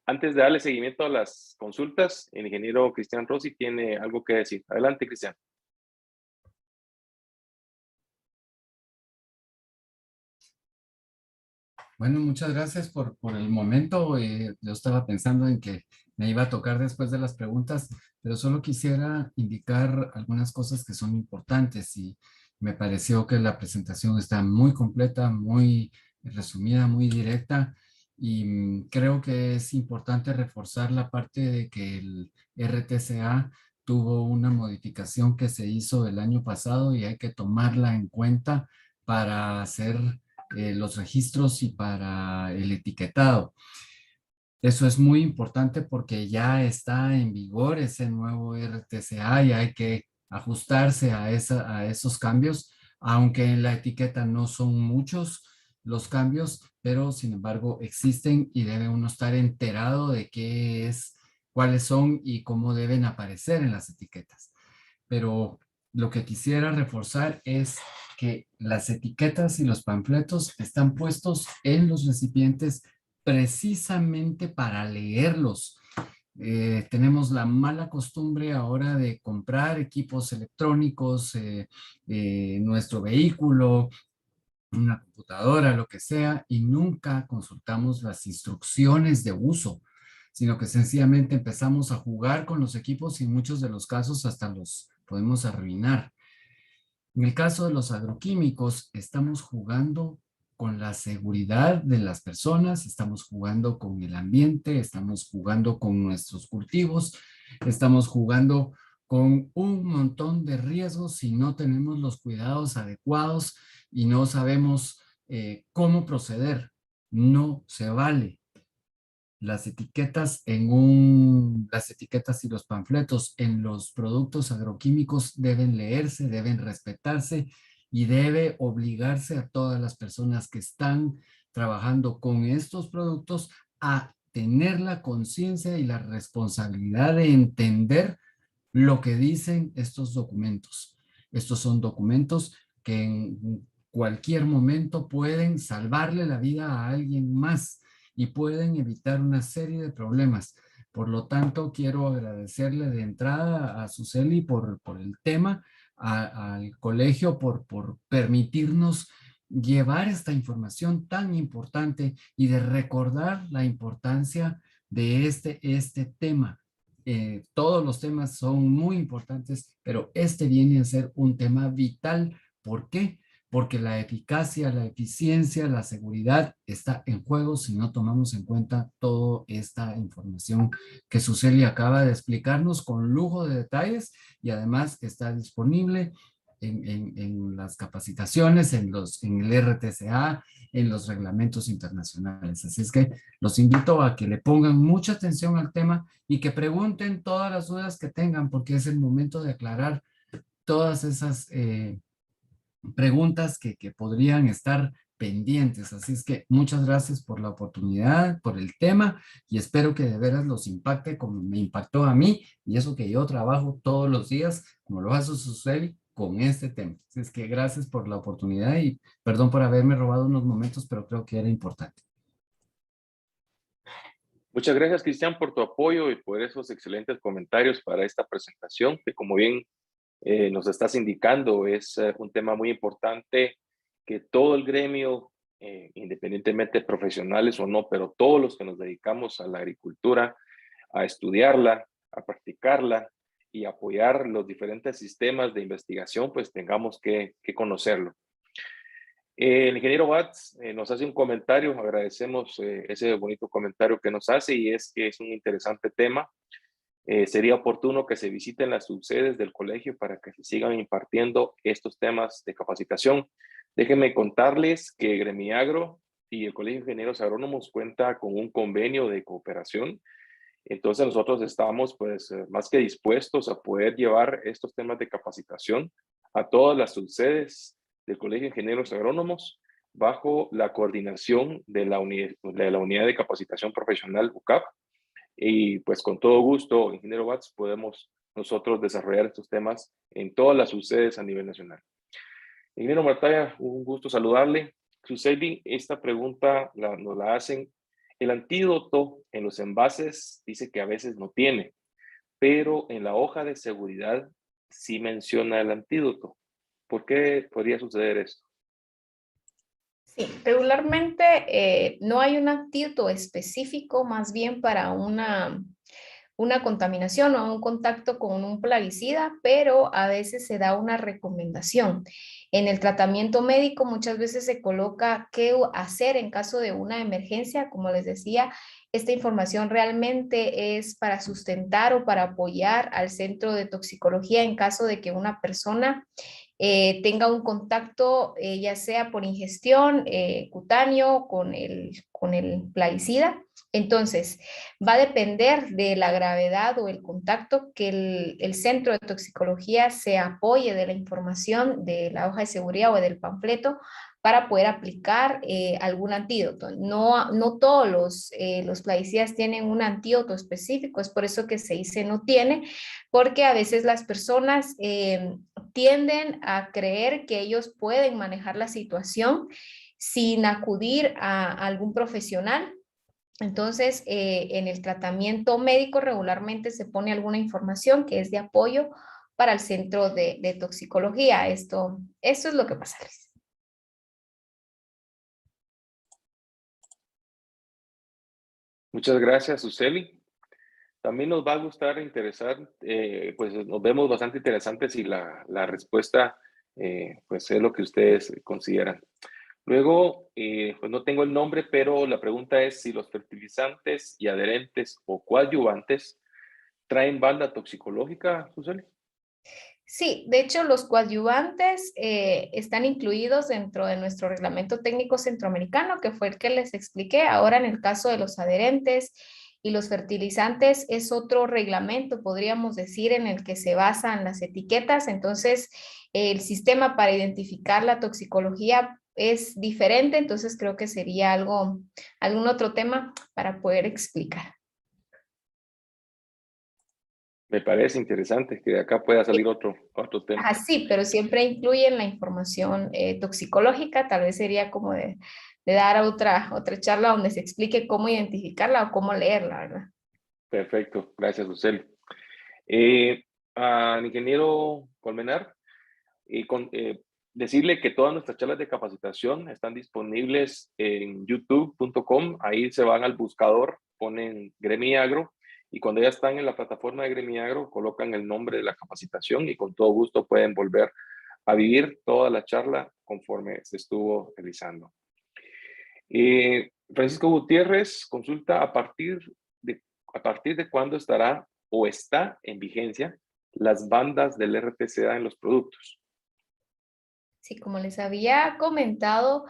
Antes de darle seguimiento a las consultas, el ingeniero Cristian Rossi tiene algo que decir. Adelante, Cristian. Bueno, muchas gracias por el momento. Yo estaba pensando en que me iba a tocar después de las preguntas, pero solo quisiera indicar algunas cosas que son importantes y me pareció que la presentación está muy completa, muy resumida, muy directa y creo que es importante reforzar la parte de que el RTCA tuvo una modificación que se hizo el año pasado y hay que tomarla en cuenta para hacer los registros y para el etiquetado. Eso es muy importante porque ya está en vigor ese nuevo RTCA y hay que ajustarse a esos cambios, aunque en la etiqueta no son muchos los cambios, pero sin embargo existen y debe uno estar enterado de qué es, cuáles son y cómo deben aparecer en las etiquetas. Pero lo que quisiera reforzar es que las etiquetas y los panfletos están puestos en los recipientes precisamente para leerlos. Tenemos la mala costumbre ahora de comprar equipos electrónicos, nuestro vehículo, una computadora, lo que sea, y nunca consultamos las instrucciones de uso. sino que sencillamente empezamos a jugar con los equipos y en muchos de los casos hasta los podemos arruinar. En el caso de los agroquímicos, estamos jugando con la seguridad de las personas, estamos jugando con el ambiente, estamos jugando con nuestros cultivos, estamos jugando con un montón de riesgos si no tenemos los cuidados adecuados y no sabemos cómo proceder. No se vale. Las etiquetas las etiquetas y los panfletos en los productos agroquímicos deben leerse, deben respetarse y debe obligarse a todas las personas que están trabajando con estos productos a tener la conciencia y la responsabilidad de entender lo que dicen estos documentos. Estos son documentos que en cualquier momento pueden salvarle la vida a alguien más y pueden evitar una serie de problemas. Por lo tanto, quiero agradecerle de entrada a Suseli por el tema, al colegio por permitirnos llevar esta información tan importante y de recordar la importancia de este tema. Todos los temas son muy importantes, pero este viene a ser un tema vital. ¿Por qué? Porque la eficacia, la eficiencia, la seguridad está en juego si no tomamos en cuenta toda esta información que Suseli acaba de explicarnos con lujo de detalles y además está disponible en las capacitaciones, en el RTCA, en los reglamentos internacionales. Así es que los invito a que le pongan mucha atención al tema y que pregunten todas las dudas que tengan, porque es el momento de aclarar todas esas preguntas que podrían estar pendientes. Así es que muchas gracias por la oportunidad, por el tema y espero que de veras los impacte como me impactó a mí y eso que yo trabajo todos los días, como lo hace Suseli, con este tema. Así es que gracias por la oportunidad y perdón por haberme robado unos momentos, pero creo que era importante. Muchas gracias, Cristian, por tu apoyo y por esos excelentes comentarios para esta presentación, que como bien nos estás indicando, es un tema muy importante que todo el gremio, independientemente profesionales o no, pero todos los que nos dedicamos a la agricultura, a estudiarla, a practicarla y apoyar los diferentes sistemas de investigación, pues tengamos que conocerlo. El ingeniero Watts nos hace un comentario, agradecemos ese bonito comentario que nos hace y es que es un interesante tema. Sería oportuno que se visiten las subsedes del colegio para que se sigan impartiendo estos temas de capacitación. Déjenme contarles que Gremiagro y el Colegio de Ingenieros Agrónomos cuenta con un convenio de cooperación. Entonces nosotros estamos pues más que dispuestos a poder llevar estos temas de capacitación a todas las subsedes del Colegio de Ingenieros Agrónomos bajo la coordinación de la Unidad de Capacitación Profesional UCAP. Y pues con todo gusto, ingeniero Watts, podemos nosotros desarrollar estos temas en todas las subsedes a nivel nacional. Ingeniero Martaya, un gusto saludarle. Suseli, esta pregunta nos la hacen. El antídoto en los envases dice que a veces no tiene, pero en la hoja de seguridad sí menciona el antídoto. ¿Por qué podría suceder esto? Sí, regularmente no hay un antídoto específico, más bien para una contaminación o un contacto con un plaguicida, pero a veces se da una recomendación. En el tratamiento médico muchas veces se coloca qué hacer en caso de una emergencia. Como les decía, esta información realmente es para sustentar o para apoyar al centro de toxicología en caso de que una persona tenga un contacto, ya sea por ingestión cutáneo con el plaguicida. Entonces, va a depender de la gravedad o el contacto que el centro de toxicología se apoye de la información de la hoja de seguridad o del panfleto para poder aplicar algún antídoto. No todos los plaguicidas tienen un antídoto específico, es por eso que se dice no tiene, porque a veces las personas tienden a creer que ellos pueden manejar la situación sin acudir a algún profesional. Entonces, en el tratamiento médico regularmente se pone alguna información que es de apoyo para el centro de toxicología. Esto es lo que pasa, Luis. Muchas gracias, Suseli. También nos va a gustar interesar, pues nos vemos bastante interesantes si la respuesta pues es lo que ustedes consideran. Luego, pues no tengo el nombre, pero la pregunta es si los fertilizantes y adherentes o coadyuvantes traen banda toxicológica, Suseli. Sí, de hecho los coadyuvantes están incluidos dentro de nuestro reglamento técnico centroamericano, que fue el que les expliqué. Ahora en el caso de los adherentes y los fertilizantes es otro reglamento, podríamos decir, en el que se basan las etiquetas. Entonces, el sistema para identificar la toxicología es diferente, entonces creo que sería algún otro tema para poder explicar. Me parece interesante que de acá pueda salir otro tema. Sí, pero siempre incluyen la información toxicológica, tal vez sería como de dar otra charla donde se explique cómo identificarla o cómo leerla, ¿verdad? Perfecto, gracias, Suseli. Al ingeniero Colmenar, decirle que todas nuestras charlas de capacitación están disponibles en youtube.com. Ahí se van al buscador, ponen Gremiagro y cuando ya están en la plataforma de Gremiagro colocan el nombre de la capacitación y con todo gusto pueden volver a vivir toda la charla conforme se estuvo realizando. Francisco Gutiérrez consulta a partir de cuándo estará o está en vigencia las bandas del RTCA en los productos. Sí, como les había comentado,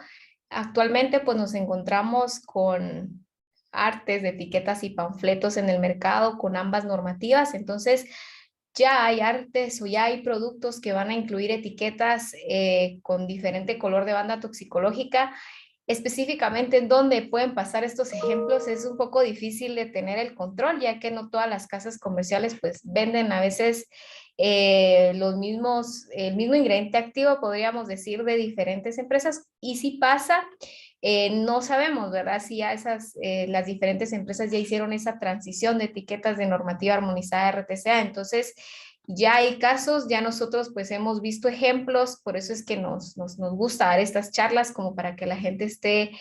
actualmente pues nos encontramos con artes de etiquetas y panfletos en el mercado con ambas normativas, entonces ya hay artes o ya hay productos que van a incluir etiquetas con diferente color de banda toxicológica. Específicamente en dónde pueden pasar estos ejemplos es un poco difícil de tener el control, ya que no todas las casas comerciales pues venden a veces el mismo ingrediente activo, podríamos decir, de diferentes empresas. Y si pasa, no sabemos, ¿verdad? Si ya las diferentes empresas ya hicieron esa transición de etiquetas de normativa armonizada RTCA. Entonces, ya hay casos, ya nosotros pues hemos visto ejemplos, por eso es que nos gusta dar estas charlas como para que la gente esté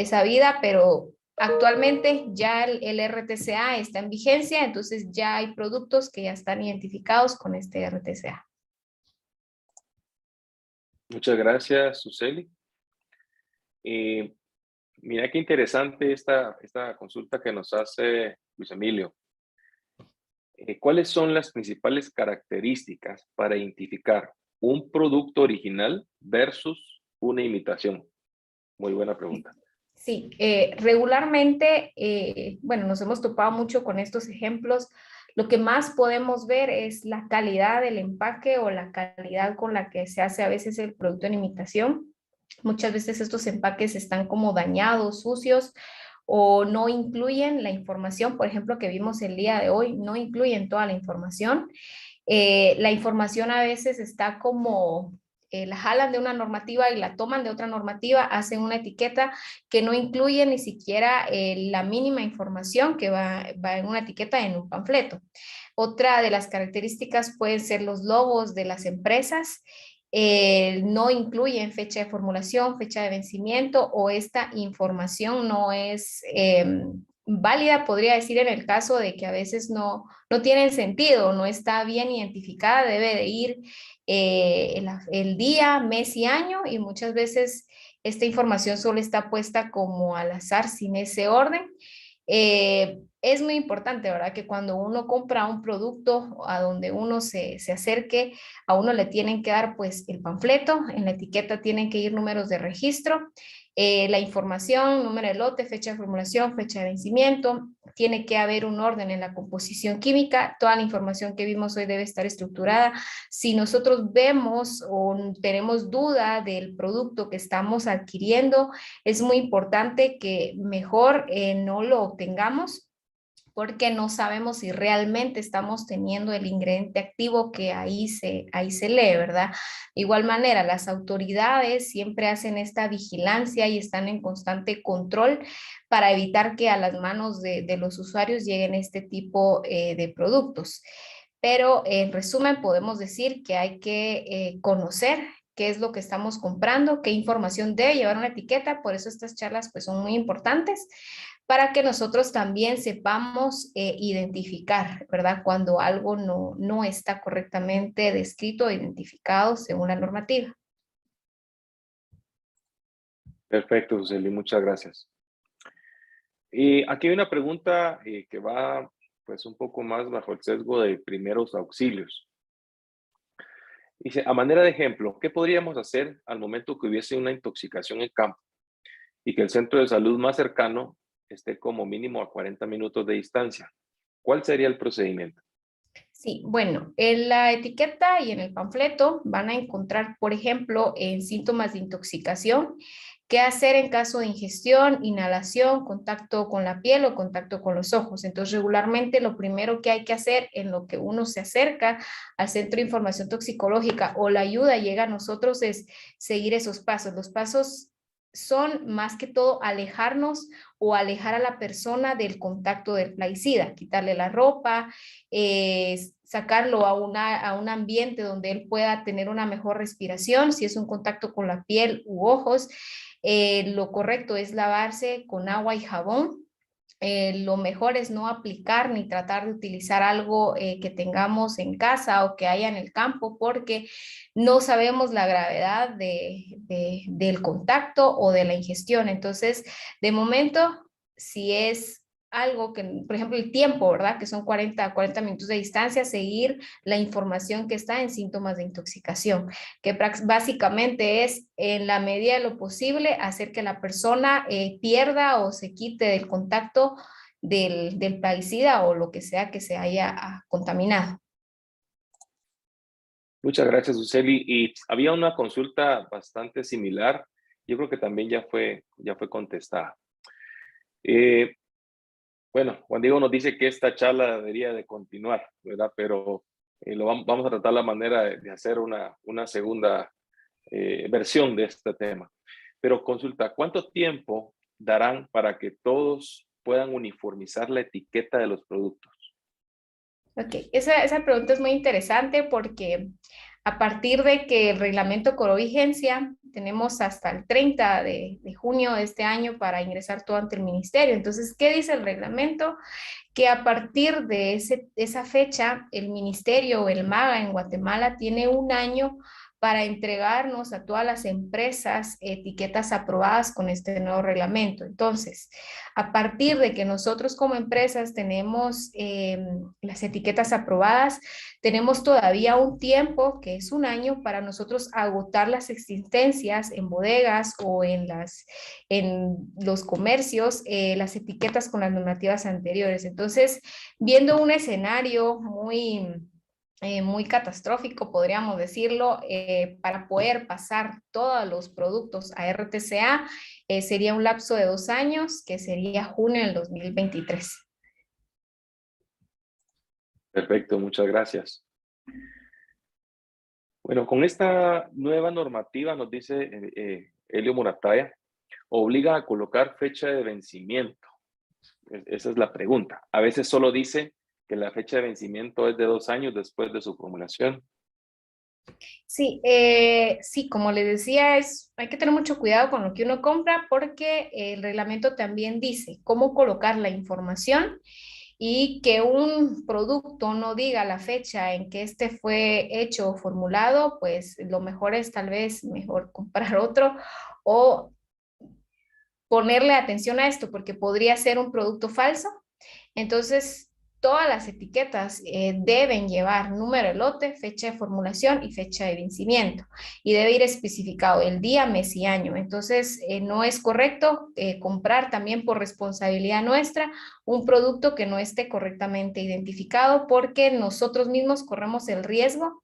sabida, pero actualmente ya el RTCA está en vigencia, entonces ya hay productos que ya están identificados con este RTCA. Muchas gracias, Suseli. Mira qué interesante esta consulta que nos hace Luis Emilio. ¿Cuáles son las principales características para identificar un producto original versus una imitación? Muy buena pregunta. Sí, regularmente, bueno, nos hemos topado mucho con estos ejemplos. Lo que más podemos ver es la calidad del empaque o la calidad con la que se hace a veces el producto en imitación. Muchas veces estos empaques están como dañados, sucios, o no incluyen la información, por ejemplo, que vimos el día de hoy, no incluyen toda la información. La información a veces está como la jalan de una normativa y la toman de otra normativa, hacen una etiqueta que no incluye ni siquiera la mínima información que va en una etiqueta en un panfleto. Otra de las características pueden ser los logos de las empresas. No incluyen fecha de formulación, fecha de vencimiento o esta información no es válida, podría decir en el caso de que a veces no tienen sentido, no está bien identificada, debe de ir el día, mes y año y muchas veces esta información solo está puesta como al azar sin ese orden. Es muy importante, ¿verdad? Que cuando uno compra un producto a donde uno se acerque, a uno le tienen que dar pues el panfleto, en la etiqueta tienen que ir números de registro, la información, número de lote, fecha de formulación, fecha de vencimiento, tiene que haber un orden en la composición química, toda la información que vimos hoy debe estar estructurada. Si nosotros vemos o tenemos duda del producto que estamos adquiriendo, es muy importante que mejor no lo obtengamos porque no sabemos si realmente estamos teniendo el ingrediente activo que ahí se lee, ¿verdad? De igual manera, las autoridades siempre hacen esta vigilancia y están en constante control para evitar que a las manos de los usuarios lleguen este tipo de productos. Pero en resumen podemos decir que hay que conocer qué es lo que estamos comprando, qué información debe llevar una etiqueta. Por eso estas charlas pues son muy importantes para que nosotros también sepamos identificar, ¿verdad? Cuando algo no está correctamente descrito o identificado según la normativa. Perfecto, Suseli, muchas gracias. Y aquí hay una pregunta que va pues un poco más bajo el sesgo de primeros auxilios. Dice, a manera de ejemplo, ¿qué podríamos hacer al momento que hubiese una intoxicación en campo y que el centro de salud más cercano esté como mínimo a 40 minutos de distancia? ¿Cuál sería el procedimiento? Sí, bueno, en la etiqueta y en el panfleto van a encontrar, por ejemplo, síntomas de intoxicación, qué hacer en caso de ingestión, inhalación, contacto con la piel o contacto con los ojos. Entonces, regularmente lo primero que hay que hacer en lo que uno se acerca al centro de información toxicológica o la ayuda llega a nosotros es seguir esos pasos. Los pasos son más que todo alejarnos o alejar a la persona del contacto del plaguicida, quitarle la ropa, sacarlo a un ambiente donde él pueda tener una mejor respiración, si es un contacto con la piel u ojos. Lo correcto es lavarse con agua y jabón. Lo mejor es no aplicar ni tratar de utilizar algo que tengamos en casa o que haya en el campo porque no sabemos la gravedad del contacto o de la ingestión. Entonces, de momento, si es algo que, por ejemplo, el tiempo, ¿verdad? Que son 40 minutos de distancia, seguir la información que está en síntomas de intoxicación, que básicamente es, en la medida de lo posible, hacer que la persona pierda o se quite del contacto del plaguicida o lo que sea que se haya contaminado. Muchas gracias, Suseli. Y había una consulta bastante similar. Yo creo que también ya fue contestada. Bueno, Juan Diego nos dice que esta charla debería de continuar, ¿verdad? Pero vamos a tratar la manera de hacer una segunda versión de este tema. Pero consulta, ¿cuánto tiempo darán para que todos puedan uniformizar la etiqueta de los productos? Ok, esa pregunta es muy interesante porque a partir de que el reglamento cobró vigencia, tenemos hasta el 30 de junio de este año para ingresar todo ante el ministerio. Entonces, ¿qué dice el reglamento? Que a partir de esa fecha, el ministerio o el MAGA en Guatemala tiene un año para entregarnos a todas las empresas etiquetas aprobadas con este nuevo reglamento. Entonces, a partir de que nosotros como empresas tenemos las etiquetas aprobadas, tenemos todavía un tiempo, que es un año, para nosotros agotar las existencias en bodegas o en los comercios, las etiquetas con las normativas anteriores. Entonces, viendo un escenario muy catastrófico, podríamos decirlo, para poder pasar todos los productos a RTCA, sería un lapso de 2 años, que sería junio del 2023. Perfecto, muchas gracias. Bueno, con esta nueva normativa, nos dice Helio Morataya, obliga a colocar fecha de vencimiento. Esa es la pregunta. A veces solo dice que la fecha de vencimiento es de 2 años después de su formulación. Sí, sí, como les decía, hay que tener mucho cuidado con lo que uno compra porque el reglamento también dice cómo colocar la información y que un producto no diga la fecha en que este fue hecho o formulado, pues lo mejor es tal vez mejor comprar otro o ponerle atención a esto porque podría ser un producto falso. Entonces, todas las etiquetas deben llevar número de lote, fecha de formulación y fecha de vencimiento. Y debe ir especificado el día, mes y año. Entonces, no es correcto comprar también por responsabilidad nuestra un producto que no esté correctamente identificado porque nosotros mismos corremos el riesgo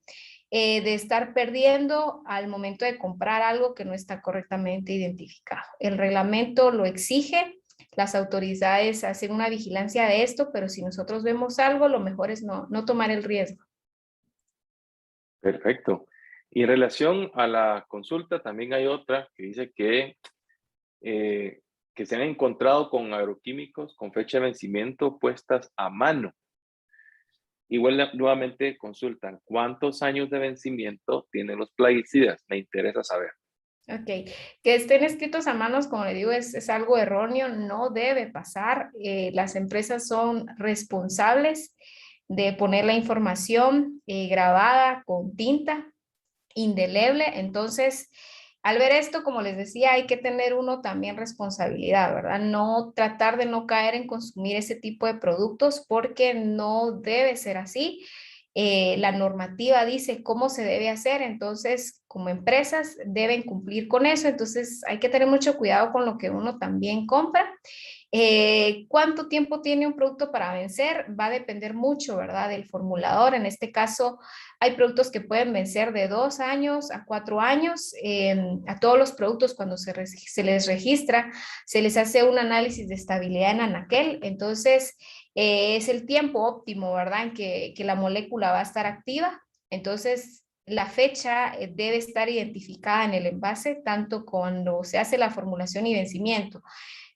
de estar perdiendo al momento de comprar algo que no está correctamente identificado. El reglamento lo exige, las autoridades hacen una vigilancia de esto, pero si nosotros vemos algo, lo mejor es no tomar el riesgo. Perfecto. Y en relación a la consulta, también hay otra que dice que se han encontrado con agroquímicos con fecha de vencimiento puestas a mano. Igual nuevamente consultan cuántos años de vencimiento tienen los plaguicidas. Me interesa saber. Ok, que estén escritos a manos, como le digo, es algo erróneo, no debe pasar. Las empresas son responsables de poner la información grabada con tinta indeleble. Entonces, al ver esto, como les decía, hay que tener uno también responsabilidad, ¿verdad? No tratar de no caer en consumir ese tipo de productos porque no debe ser así. La normativa dice cómo se debe hacer, entonces como empresas deben cumplir con eso, entonces hay que tener mucho cuidado con lo que uno también compra. ¿Cuánto tiempo tiene un producto para vencer? Va a depender mucho, ¿verdad? Del formulador. En este caso, hay productos que pueden vencer de 2 años a 4 años. A todos los productos, cuando se les registra, se les hace un análisis de estabilidad en anaquel. Entonces, es el tiempo óptimo, ¿verdad? En que la molécula va a estar activa. Entonces, la fecha debe estar identificada en el envase, tanto cuando se hace la formulación y vencimiento.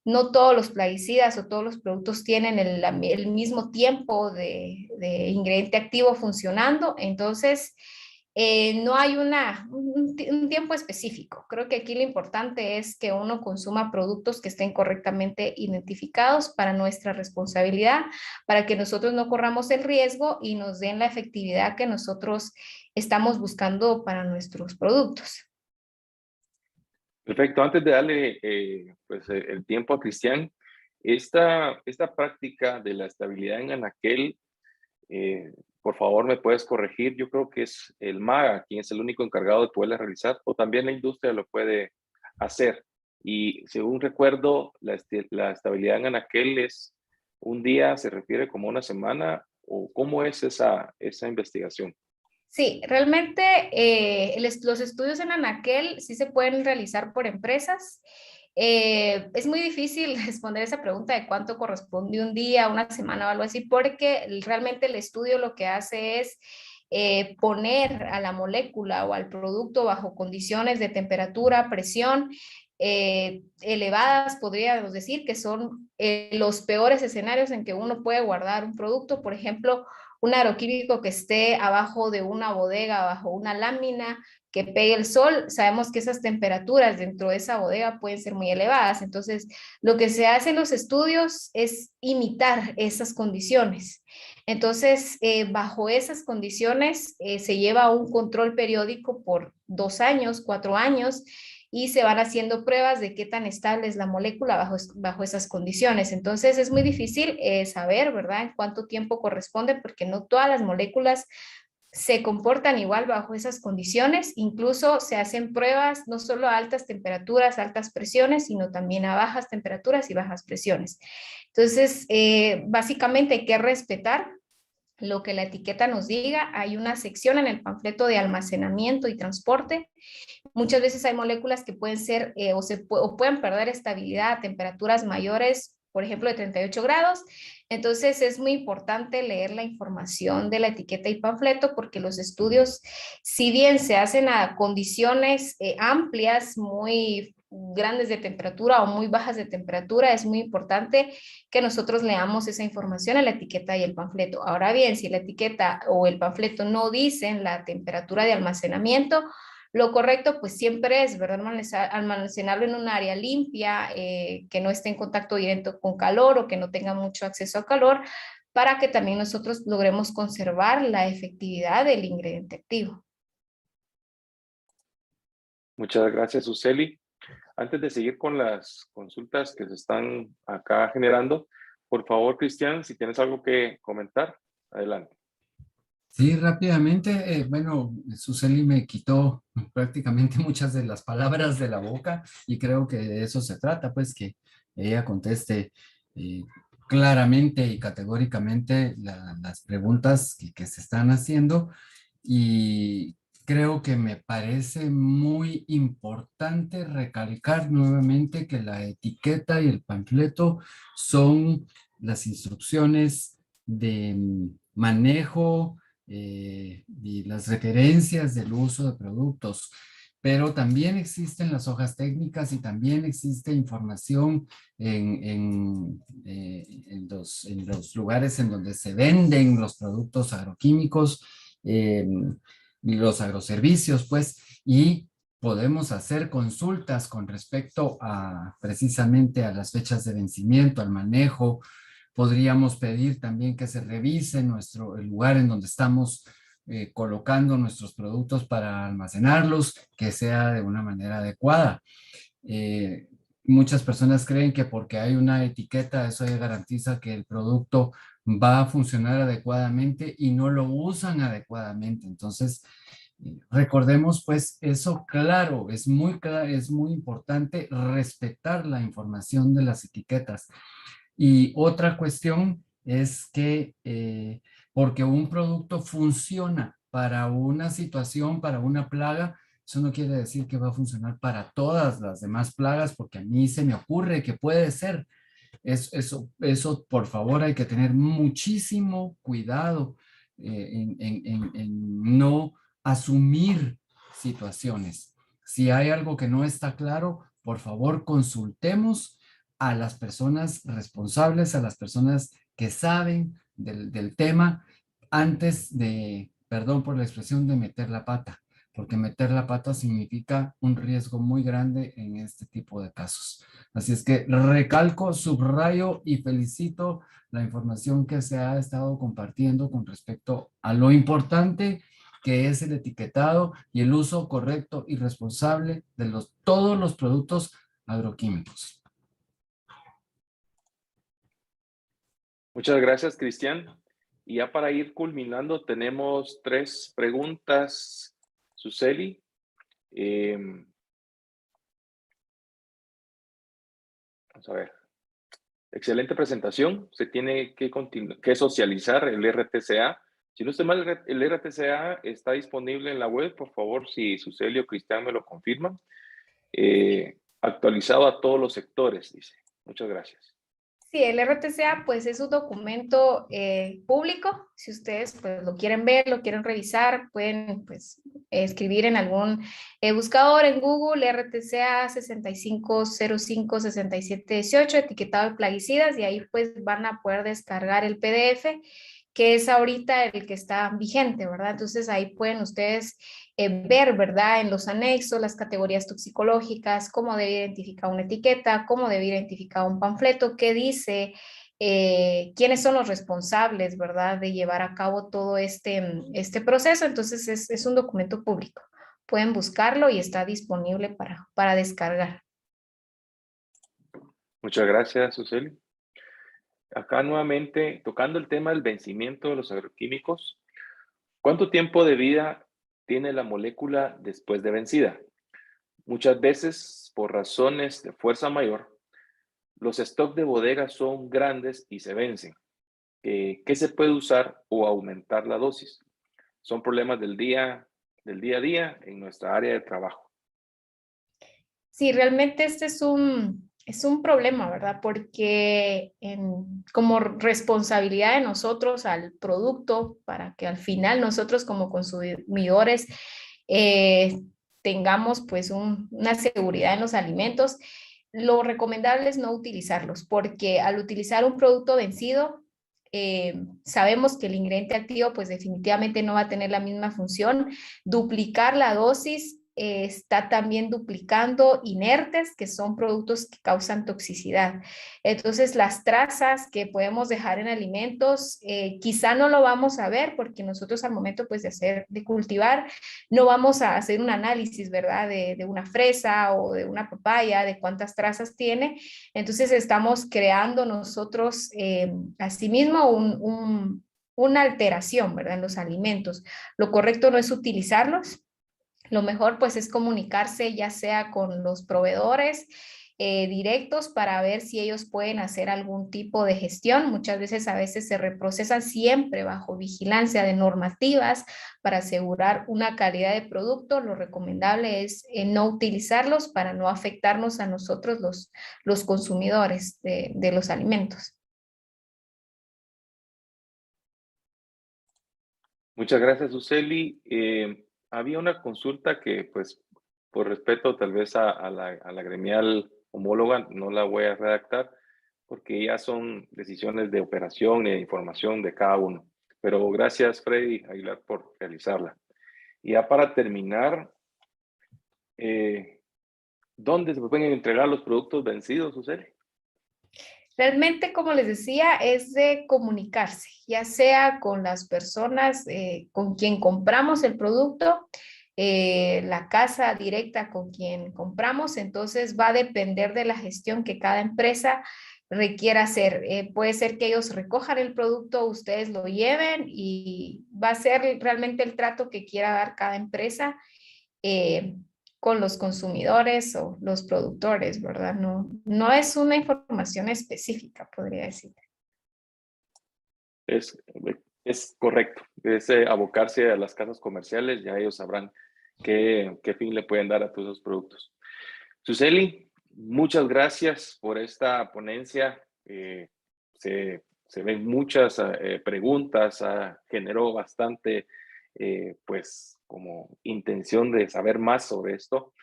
No todos los plaguicidas o todos los productos tienen el mismo tiempo de ingrediente activo funcionando, entonces no hay un tiempo específico. Creo que aquí lo importante es que uno consuma productos que estén correctamente identificados para nuestra responsabilidad, para que nosotros no corramos el riesgo y nos den la efectividad que nosotros estamos buscando para nuestros productos. Perfecto. Antes de darle el tiempo a Cristian, esta práctica de la estabilidad en anaquel, por favor, ¿me puedes corregir? Yo creo que es el MAGA quien es el único encargado de poderla realizar, o también la industria lo puede hacer. Y según recuerdo, la estabilidad en anaquel es un día, se refiere como una semana, o cómo es esa investigación. Sí, realmente los estudios en anaquel sí se pueden realizar por empresas. Es muy difícil responder esa pregunta de cuánto corresponde un día, una semana o algo así, porque realmente el estudio lo que hace es poner a la molécula o al producto bajo condiciones de temperatura, presión elevadas, podríamos decir, que son los peores escenarios en que uno puede guardar un producto. Por ejemplo, un agroquímico que esté abajo de una bodega, bajo una lámina, que pegue el sol, sabemos que esas temperaturas dentro de esa bodega pueden ser muy elevadas. Entonces, lo que se hace en los estudios es imitar esas condiciones. Entonces, bajo esas condiciones, se lleva un control periódico por 2 años, 4 años, y se van haciendo pruebas de qué tan estable es la molécula bajo esas condiciones. Entonces es muy difícil saber, ¿verdad?, en cuánto tiempo corresponde, porque no todas las moléculas se comportan igual bajo esas condiciones. Incluso se hacen pruebas no solo a altas temperaturas, altas presiones, sino también a bajas temperaturas y bajas presiones. Entonces, básicamente hay que respetar lo que la etiqueta nos diga. Hay una sección en el panfleto de almacenamiento y transporte. Muchas veces hay moléculas que pueden ser o pueden perder estabilidad a temperaturas mayores, por ejemplo, de 38 grados. Entonces es muy importante leer la información de la etiqueta y panfleto, porque los estudios, si bien se hacen a condiciones amplias, muy grandes de temperatura o muy bajas de temperatura, es muy importante que nosotros leamos esa información en la etiqueta y el panfleto. Ahora bien, si la etiqueta o el panfleto no dicen la temperatura de almacenamiento, lo correcto pues siempre es, ¿verdad?, almacenarlo en un área limpia, que no esté en contacto directo con calor o que no tenga mucho acceso a calor, para que también nosotros logremos conservar la efectividad del ingrediente activo. Muchas gracias, Suseli. Antes de seguir con las consultas que se están acá generando, por favor, Cristian, si tienes algo que comentar, adelante. Sí, rápidamente, bueno, Suseli me quitó prácticamente muchas de las palabras de la boca y creo que de eso se trata, pues que ella conteste eh, claramente y categóricamente las preguntas que se están haciendo, y creo que me parece muy importante recalcar nuevamente que la etiqueta y el panfleto son las instrucciones de manejo y las referencias del uso de productos. pero también existen las hojas técnicas y también existe información en los lugares en donde se venden los productos agroquímicos, los agroservicios, pues, y podemos hacer consultas con respecto a precisamente a las fechas de vencimiento, al manejo. Podríamos pedir también que se revise el lugar en donde estamos colocando nuestros productos para almacenarlos, que sea de una manera adecuada. Eh, Muchas personas creen que porque hay una etiqueta, eso ya garantiza que el producto va a funcionar adecuadamente y no lo usan adecuadamente. Entonces, recordemos pues eso claro, es muy importante respetar la información de las etiquetas. Y otra cuestión es que porque un producto funciona para una situación, para una plaga, eso no quiere decir que va a funcionar para todas las demás plagas, porque a mí se me ocurre que puede ser. Eso por favor, hay que tener muchísimo cuidado en no asumir situaciones. Si hay algo que no está claro, por favor, consultemos a las personas responsables, a las personas que saben del tema antes de, perdón por la expresión, de meter la pata, porque meter la pata significa un riesgo muy grande en este tipo de casos. Así es que recalco, subrayo y felicito la información que se ha estado compartiendo con respecto a lo importante que es el etiquetado y el uso correcto y responsable de todos los productos agroquímicos. Muchas gracias, Cristian. Y ya para ir culminando, tenemos 3 preguntas, Suseli. Vamos a ver. Excelente presentación. Se tiene que socializar el RTCA. Si no estoy mal, el RTCA está disponible en la web. Por favor, si Suseli o Cristian me lo confirman. Actualizado a todos los sectores, dice. Muchas gracias. Sí, el RTCA pues es un documento público. Si ustedes pues lo quieren ver, lo quieren revisar, pueden pues escribir en algún buscador en Google RTCA 65056718 etiquetado de plaguicidas, y ahí pues van a poder descargar el PDF, que es ahorita el que está vigente, ¿verdad? Entonces ahí pueden ustedes ver, ¿verdad? En los anexos, las categorías toxicológicas, cómo debe identificar una etiqueta, cómo debe identificar un panfleto, qué dice, quiénes son los responsables, ¿verdad? De llevar a cabo todo este proceso. Entonces es un documento público. Pueden buscarlo y está disponible para descargar. Muchas gracias, Suseli. Acá nuevamente, tocando el tema del vencimiento de los agroquímicos, ¿cuánto tiempo de vida tiene la molécula después de vencida? Muchas veces, por razones de fuerza mayor, los stocks de bodega son grandes y se vencen. ¿Qué se puede usar o aumentar la dosis? Son problemas del día a día en nuestra área de trabajo. Sí, realmente este es un problema, ¿verdad? Porque como responsabilidad de nosotros al producto, para que al final nosotros como consumidores eh, tengamos pues una seguridad en los alimentos, lo recomendable es no utilizarlos, porque al utilizar un producto vencido, sabemos que el ingrediente activo pues definitivamente no va a tener la misma función. Duplicar la dosis está también duplicando inertes, que son productos que causan toxicidad. Entonces, las trazas que podemos dejar en alimentos, quizá no lo vamos a ver, porque nosotros al momento pues de cultivar, no vamos a hacer un análisis, ¿verdad? De una fresa o de una papaya, de cuántas trazas tiene. Entonces, estamos creando nosotros asimismo una alteración, ¿verdad? En los alimentos. Lo correcto no es utilizarlos. Lo mejor pues es comunicarse ya sea con los proveedores directos para ver si ellos pueden hacer algún tipo de gestión. Muchas veces a veces se reprocesan siempre bajo vigilancia de normativas para asegurar una calidad de producto. Lo recomendable es no utilizarlos para no afectarnos a nosotros los consumidores de los alimentos. Muchas gracias, Suseli. Había una consulta que pues por respeto tal vez a la gremial homóloga, no la voy a redactar porque ya son decisiones de operación y de información de cada uno. Pero gracias, Freddy Aguilar, por realizarla. Y ya para terminar, ¿dónde se pueden entregar los productos vencidos, Suseli? Realmente, como les decía, es de comunicarse, ya sea con las personas con quien compramos el producto, la casa directa con quien compramos, entonces va a depender de la gestión que cada empresa requiera hacer. Puede ser que ellos recojan el producto, ustedes lo lleven y va a ser realmente el trato que quiera dar cada empresa. eh, con los consumidores o los productores, ¿verdad? No, no es una información específica, podría decir. Es correcto, es abocarse a las casas comerciales, ya ellos sabrán qué fin le pueden dar a todos esos productos. Suseli, muchas gracias por esta ponencia. Se ven muchas preguntas, generó bastante, pues, como intención de saber más sobre esto.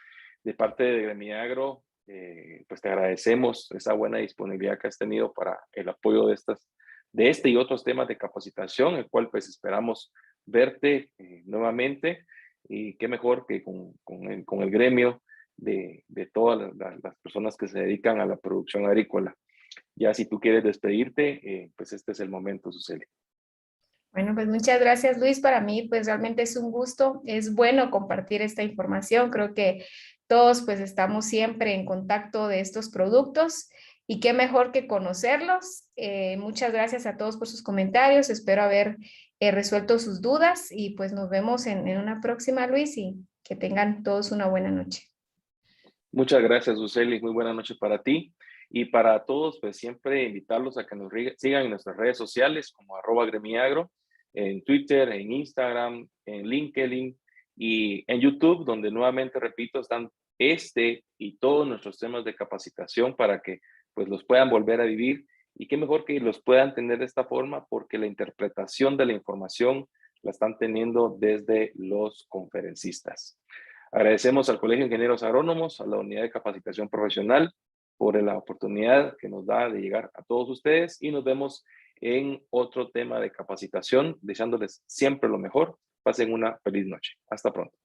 De parte de Gremiagro, pues te agradecemos esa buena disponibilidad que has tenido para el apoyo de este y otros temas de capacitación, el cual pues esperamos verte nuevamente, y qué mejor que con el gremio de todas las personas que se dedican a la producción agrícola. Ya si tú quieres despedirte, pues este es el momento, Suseli. Bueno, pues muchas gracias, Luis. Para mí, pues realmente es un gusto. Es bueno compartir esta información. Creo que todos pues estamos siempre en contacto de estos productos y qué mejor que conocerlos. Muchas gracias a todos por sus comentarios. Espero haber resuelto sus dudas y pues nos vemos en una próxima, Luis, y que tengan todos una buena noche. Muchas gracias, Suseli. Muy buena noche para ti. Y para todos, pues siempre invitarlos a que nos sigan en nuestras redes sociales como @gremiagro, en Twitter, en Instagram, en LinkedIn y en YouTube, donde nuevamente, repito, están y todos nuestros temas de capacitación para que pues los puedan volver a vivir. Y qué mejor que los puedan tener de esta forma, porque la interpretación de la información la están teniendo desde los conferencistas. Agradecemos al Colegio de Ingenieros Agrónomos, a la Unidad de Capacitación Profesional, por la oportunidad que nos da de llegar a todos ustedes, y nos vemos en otro tema de capacitación, deseándoles siempre lo mejor. Pasen una feliz noche. Hasta pronto.